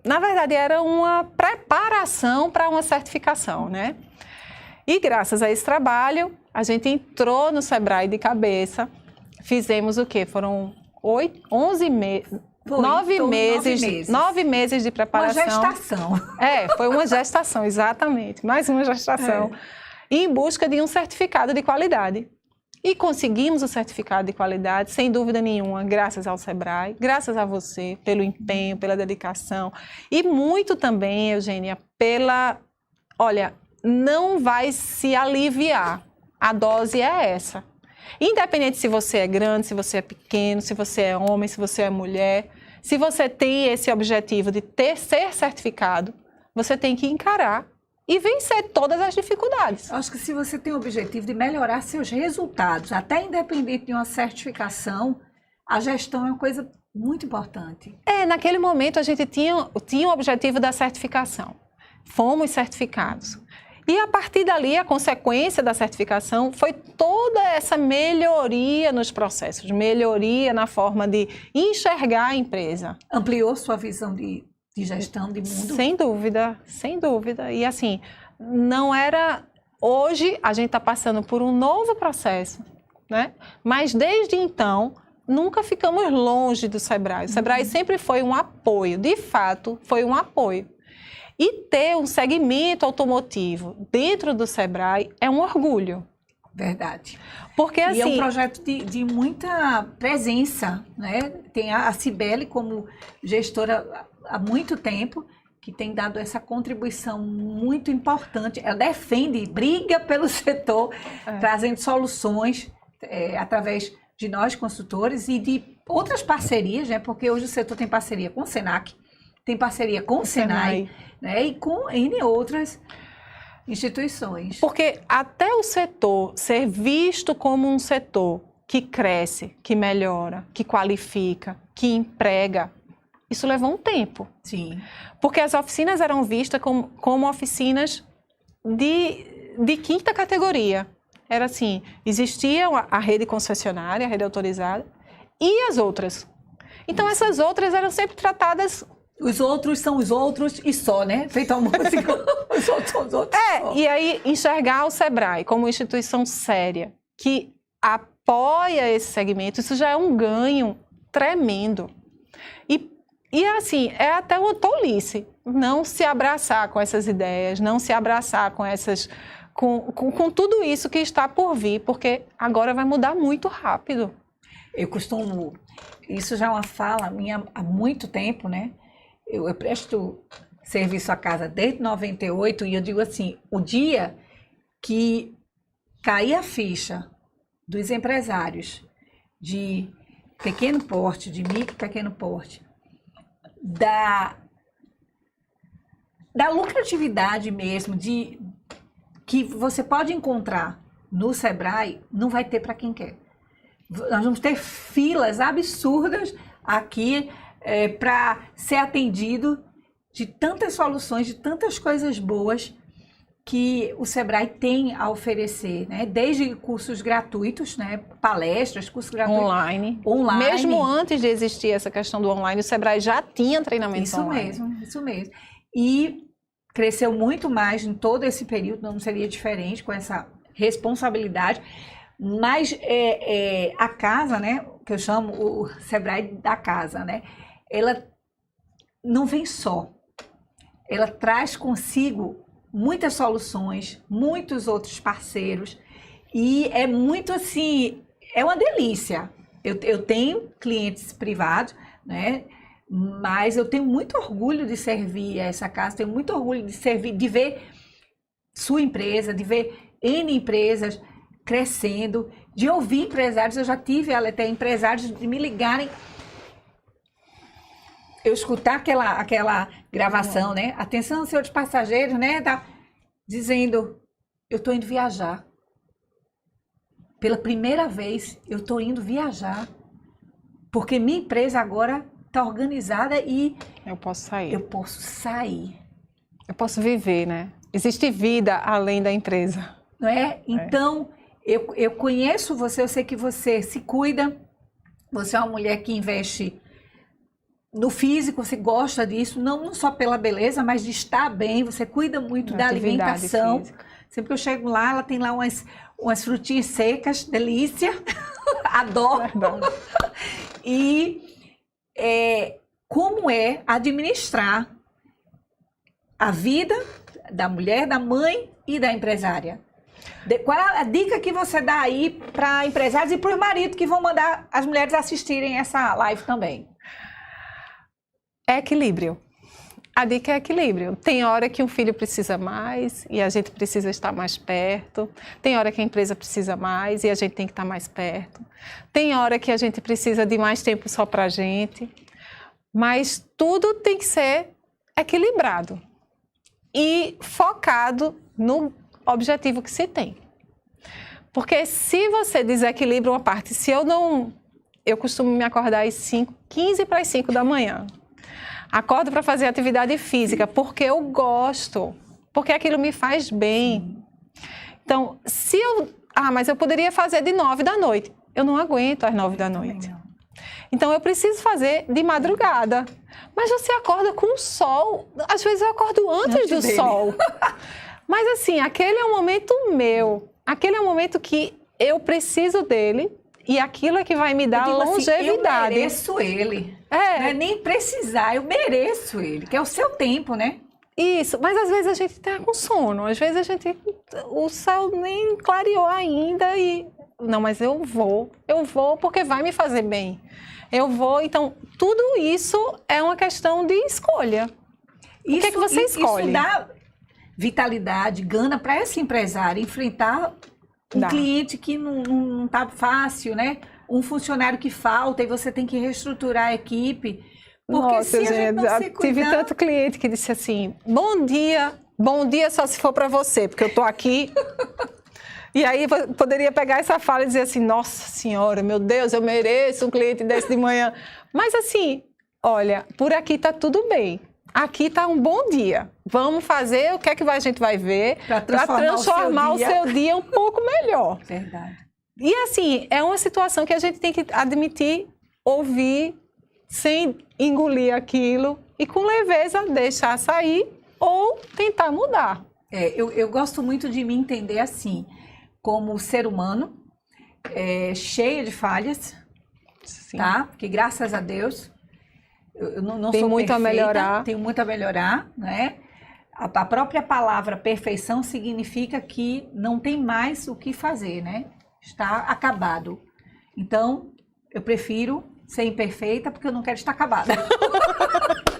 na verdade, era uma preparação para uma certificação, né? E graças a esse trabalho, a gente entrou no Sebrae de cabeça, fizemos o quê? Foram 11 meses... 9 meses de preparação. Uma gestação. Foi uma gestação, exatamente. Mais uma gestação. Em busca de um certificado de qualidade. E conseguimos o certificado de qualidade, sem dúvida nenhuma, graças ao Sebrae, graças a você, pelo empenho, pela dedicação. E muito também, Eugênia, Olha, não vai se aliviar. A dose é essa. Independente se você é grande, se você é pequeno, se você é homem, se você é mulher, se você tem esse objetivo de ser certificado, você tem que encarar e vencer todas as dificuldades. Acho que se você tem o objetivo de melhorar seus resultados, até independente de uma certificação, a gestão é uma coisa muito importante. Naquele momento a gente tinha o objetivo da certificação. Fomos certificados. E a partir dali, a consequência da certificação foi toda essa melhoria nos processos, melhoria na forma de enxergar a empresa. Ampliou sua visão de gestão de mundo? Sem dúvida, sem dúvida. E assim, não era... Hoje, a gente está passando por um novo processo, né? Mas desde então, nunca ficamos longe do Sebrae. O Sebrae sempre foi um apoio, de fato, foi um apoio. E ter um segmento automotivo dentro do Sebrae é um orgulho. Verdade. Porque, assim, e é um projeto de muita presença, né? Tem a Cibele como gestora há muito tempo, que tem dado essa contribuição muito importante. Ela defende, briga pelo setor, trazendo soluções através de nós, consultores, e de outras parcerias, né? Porque hoje o setor tem parceria com o Senac, tem parceria com o Senai, né? E com N outras instituições. Porque até o setor ser visto como um setor que cresce, que melhora, que qualifica, que emprega, isso levou um tempo. Sim. Porque as oficinas eram vistas como oficinas de quinta categoria. Era assim, existia a rede concessionária, a rede autorizada, e as outras. Então, essas outras eram sempre tratadas... Os outros são os outros e só, né? Feito a música, os outros são os outros. E aí enxergar o Sebrae como uma instituição séria, que apoia esse segmento, isso já é um ganho tremendo. E assim, é até uma tolice não se abraçar com essas ideias, não se abraçar com essas... Com tudo isso que está por vir, porque agora vai mudar muito rápido. Eu costumo... Isso já é uma fala minha há muito tempo, né? Eu presto serviço à casa desde 98 e eu digo assim, o dia que cair a ficha dos empresários de pequeno porte, de micro e pequeno porte, da lucratividade mesmo, que você pode encontrar no Sebrae, não vai ter para quem quer. Nós vamos ter filas absurdas aqui para ser atendido de tantas soluções, de tantas coisas boas que o Sebrae tem a oferecer, né? Desde cursos gratuitos, né? Palestras, cursos gratuitos. Online. Online. Mesmo antes de existir essa questão do online, o Sebrae já tinha treinamento online. Isso mesmo. E cresceu muito mais em todo esse período, não seria diferente com essa responsabilidade. Mas a casa, né? Que eu chamo o Sebrae da casa, né? Ela não vem só. Ela traz consigo muitas soluções, muitos outros parceiros, e é muito assim, é uma delícia. Eu tenho clientes privados, né? Mas eu tenho muito orgulho de servir essa casa, tenho muito orgulho de servir, de ver sua empresa, de ver N empresas crescendo, de ouvir empresários. Eu já tive até empresários de me ligarem, eu escutar aquela gravação, né? Atenção, senhores passageiros, né? Tá dizendo, eu estou indo viajar. Pela primeira vez, eu estou indo viajar. Porque minha empresa agora está organizada e... Eu posso sair. Eu posso sair. Eu posso viver, né? Existe vida além da empresa. Não é? Então, eu conheço você, eu sei que você se cuida. Você é uma mulher que investe no físico, você gosta disso, não só pela beleza, mas de estar bem, você cuida muito da alimentação. Física. Sempre que eu chego lá, ela tem lá umas frutinhas secas, delícia, adoro. E como é administrar a vida da mulher, da mãe e da empresária? Qual é a dica que você dá aí para empresários e para os maridos que vão mandar as mulheres assistirem essa live também? É equilíbrio. A dica é equilíbrio. Tem hora que um filho precisa mais e a gente precisa estar mais perto. Tem hora que a empresa precisa mais e a gente tem que estar mais perto. Tem hora que a gente precisa de mais tempo só para a gente. Mas tudo tem que ser equilibrado e focado no objetivo que se tem. Porque se você desequilibra uma parte, eu costumo me acordar às 15 para as 5 da manhã. Acordo para fazer atividade física, porque eu gosto, porque aquilo me faz bem. Então, mas eu poderia fazer de 9 da noite. Eu não aguento às 9 da noite. Então, eu preciso fazer de madrugada. Mas você acorda com o sol. Às vezes eu acordo antes do sol. Mas assim, aquele é um momento meu, aquele é um momento que eu preciso dele e aquilo é que vai me dar longevidade. Assim, eu mereço ele. Não é nem precisar, eu mereço ele, que é o seu tempo, né? Isso, mas às vezes a gente tá com sono, às vezes o céu nem clareou ainda e... Não, mas eu vou porque vai me fazer bem. Eu vou, então, tudo isso é uma questão de escolha. O que é que você escolhe? Isso dá vitalidade, gana para essa empresária enfrentar um cliente que não tá fácil, né? Um funcionário que falta e você tem que reestruturar a equipe. Porque Nossa, se a gente não se cuidar... Tive tanto cliente que disse assim, bom dia só se for para você, porque eu tô aqui... E aí poderia pegar essa fala e dizer assim, nossa senhora, meu Deus, eu mereço um cliente desse de manhã. Mas assim, olha, por aqui tá tudo bem. Aqui tá um bom dia. Vamos fazer o que é que a gente vai ver para transformar o seu dia um pouco melhor. Verdade. E assim, é uma situação que a gente tem que admitir, ouvir, sem engolir aquilo e com leveza deixar sair ou tentar mudar. Eu gosto muito de me entender assim, como ser humano, cheia de falhas, Sim. tá? Porque graças a Deus, eu não tem sou muito perfeita, a melhorar. Tenho muito a melhorar, né? A própria palavra perfeição significa que não tem mais o que fazer, né? Está acabado. Então, eu prefiro ser imperfeita porque eu não quero estar acabada.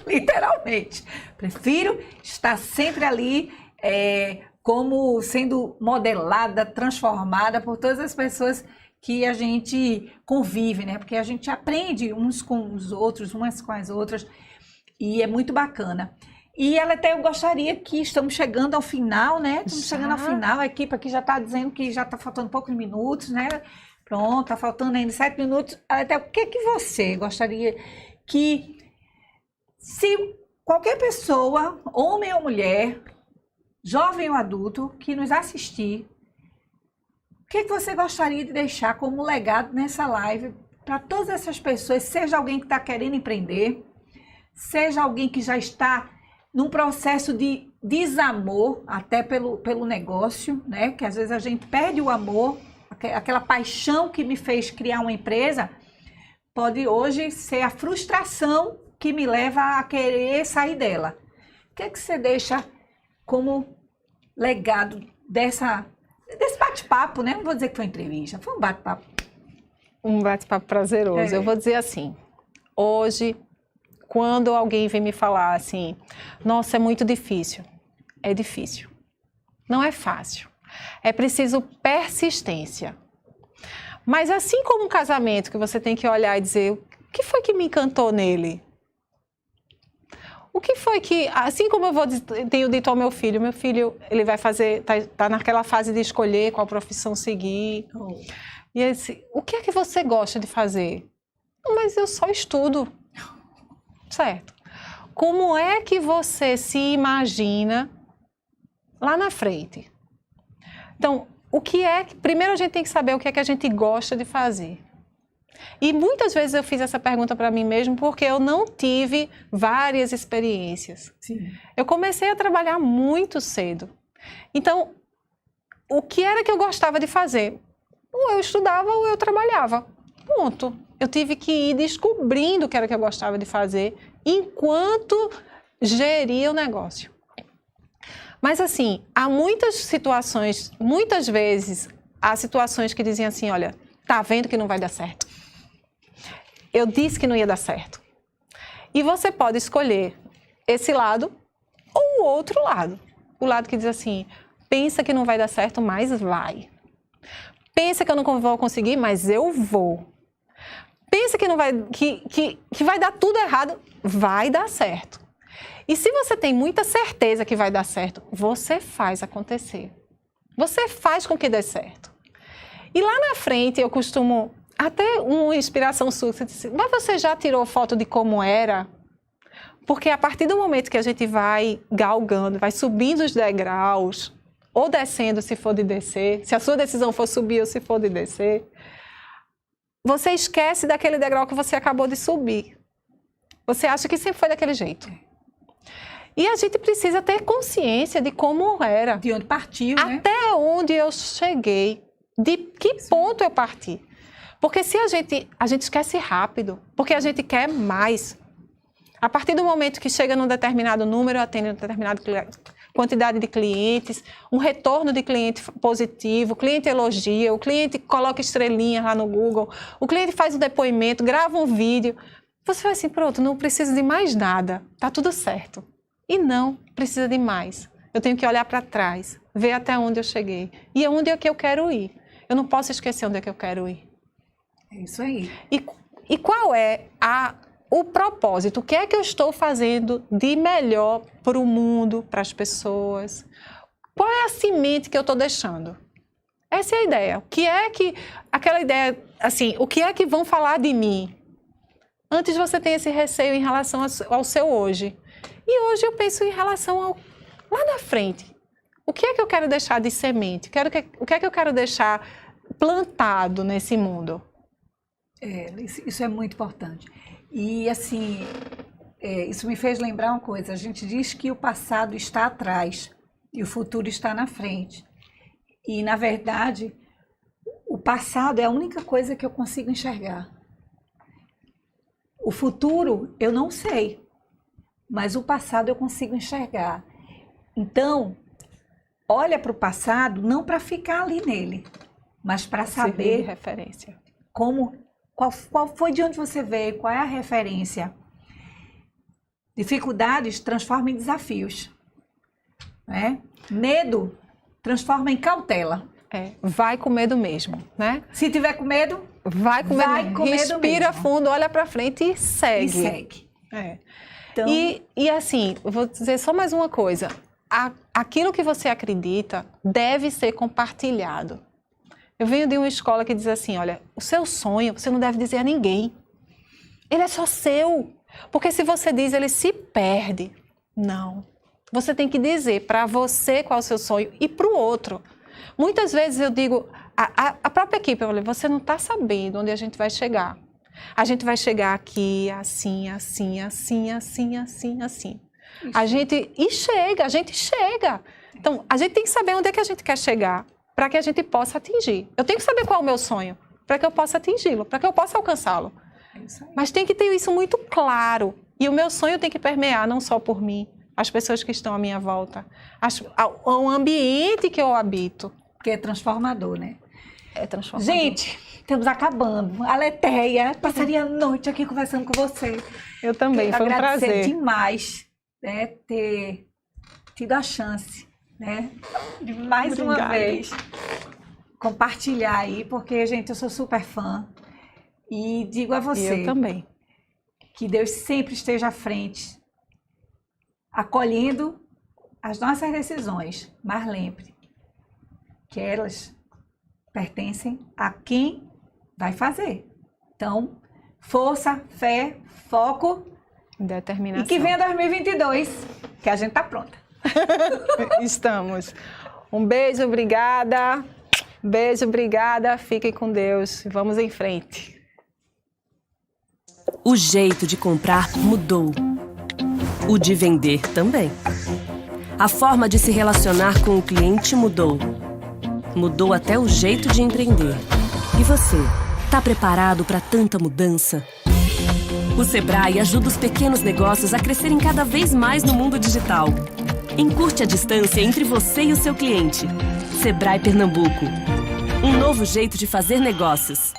Literalmente. Prefiro estar sempre ali, como sendo modelada, transformada por todas as pessoas que a gente convive, né? Porque a gente aprende uns com os outros, umas com as outras, e é muito bacana. E ela até, eu gostaria que estamos chegando ao final, né? Estamos chegando ao final, a equipe aqui já está dizendo que já está faltando poucos minutos, né? Pronto, está faltando ainda 7 minutos. Até o que você gostaria que, se qualquer pessoa, homem ou mulher, jovem ou adulto, que nos assistir, o que você gostaria de deixar como legado nessa live para todas essas pessoas, seja alguém que está querendo empreender, seja alguém que já está num processo de desamor, até pelo negócio, né? Que às vezes a gente perde o amor, aquela paixão que me fez criar uma empresa, pode hoje ser a frustração que me leva a querer sair dela. O que você deixa como legado desse bate-papo, né? Não vou dizer que foi entrevista, foi um bate-papo. Um bate-papo prazeroso. Eu vou dizer assim, hoje, quando alguém vem me falar assim, nossa, é muito difícil. É difícil. Não é fácil. É preciso persistência. Mas assim como um casamento, que você tem que olhar e dizer, o que foi que me encantou nele? O que foi que, assim como tenho dito ao meu filho, ele vai fazer, tá naquela fase de escolher qual profissão seguir. E ele disse, o que é que você gosta de fazer? Mas eu só estudo. Certo. Como é que você se imagina lá na frente? Então, primeiro a gente tem que saber o que é que a gente gosta de fazer. E muitas vezes eu fiz essa pergunta para mim mesmo porque eu não tive várias experiências. Sim. Eu comecei a trabalhar muito cedo. Então, o que era que eu gostava de fazer? Ou eu estudava ou eu trabalhava. Ponto. Eu tive que ir descobrindo o que era que eu gostava de fazer enquanto geria o negócio. Mas assim, há muitas situações, muitas vezes, há situações que dizem assim, olha, tá vendo que não vai dar certo? Eu disse que não ia dar certo. E você pode escolher esse lado ou o outro lado. O lado que diz assim, pensa que não vai dar certo, mas vai. Pensa que eu não vou conseguir, mas eu vou. Pensa que não vai, que vai dar tudo errado, vai dar certo. E se você tem muita certeza que vai dar certo, você faz acontecer. Você faz com que dê certo. E lá na frente eu costumo, até uma inspiração sua, você disse, mas você já tirou foto de como era? Porque a partir do momento que a gente vai galgando, vai subindo os degraus, ou descendo se for de descer, se a sua decisão for subir ou se for de descer, você esquece daquele degrau que você acabou de subir. Você acha que sempre foi daquele jeito. E a gente precisa ter consciência de como era. De onde partiu, né? Até onde eu cheguei. De que ponto eu parti. Porque se a gente esquece rápido, porque a gente quer mais. A partir do momento que chega num determinado número, atende uma determinada quantidade de clientes, um retorno de cliente positivo, o cliente elogia, o cliente coloca estrelinha lá no Google, o cliente faz um depoimento, grava um vídeo. Você vai assim, pronto, não preciso de mais nada, tá tudo certo. E não, precisa de mais. Eu tenho que olhar para trás, ver até onde eu cheguei e onde é que eu quero ir. Eu não posso esquecer onde é que eu quero ir. É isso aí. E qual é o propósito? O que é que eu estou fazendo de melhor para o mundo, para as pessoas? Qual é a semente que eu estou deixando? Essa é a ideia. O que é que... Aquela ideia, assim, o que é que vão falar de mim? Antes você tem esse receio em relação ao seu hoje. E hoje eu penso em relação ao... Lá na frente. O que é que eu quero deixar de semente? O que é que eu quero deixar plantado nesse mundo? Isso é muito importante. E, assim, isso me fez lembrar uma coisa. A gente diz que o passado está atrás e o futuro está na frente. E, na verdade, o passado é a única coisa que eu consigo enxergar. O futuro, eu não sei, mas o passado eu consigo enxergar. Então, olha para o passado, não para ficar ali nele, mas para saber de referência. Qual foi de onde você veio, qual é a referência. Dificuldades transforma em desafios. Né? Medo transforma em cautela. Vai com medo mesmo, né? Se tiver com medo, vai com medo. Respira fundo, olha para frente e segue. Então... E assim, eu vou dizer só mais uma coisa. Aquilo que você acredita deve ser compartilhado. Eu venho de uma escola que diz assim, olha, o seu sonho você não deve dizer a ninguém. Ele é só seu. Porque se você diz, ele se perde. Não. Você tem que dizer para você qual é o seu sonho e para o outro. Muitas vezes eu digo, a própria equipe, eu falei, você não está sabendo onde a gente vai chegar. A gente vai chegar aqui, assim, assim, assim, assim, assim, assim. A gente chega. Então, a gente tem que saber onde é que a gente quer chegar para que a gente possa atingir. Eu tenho que saber qual é o meu sonho para que eu possa atingi-lo, para que eu possa alcançá-lo. Mas tem que ter isso muito claro. E o meu sonho tem que permear não só por mim, as pessoas que estão à minha volta, o ambiente que eu habito. Que é transformador, né? É transformador. Gente, estamos acabando. Aletheia, passaria a noite aqui conversando com você. Eu também, foi um prazer. Agradecer demais, né, ter tido a chance, né, de mais uma vez compartilhar aí, porque, gente, eu sou super fã e digo a você... Eu também. Que Deus sempre esteja à frente, acolhendo as nossas decisões, mas lembre que elas pertencem a quem vai fazer. Então, força, fé, foco, determinação. E que venha 2022, que a gente tá pronta. Estamos. Um beijo, obrigada. Beijo, obrigada. Fiquem com Deus. Vamos em frente. O jeito de comprar mudou. O de vender também. A forma de se relacionar com o cliente mudou. Mudou até o jeito de empreender. E você, tá preparado para tanta mudança? O Sebrae ajuda os pequenos negócios a crescerem cada vez mais no mundo digital. Encurte a distância entre você e o seu cliente. Sebrae Pernambuco. Um novo jeito de fazer negócios.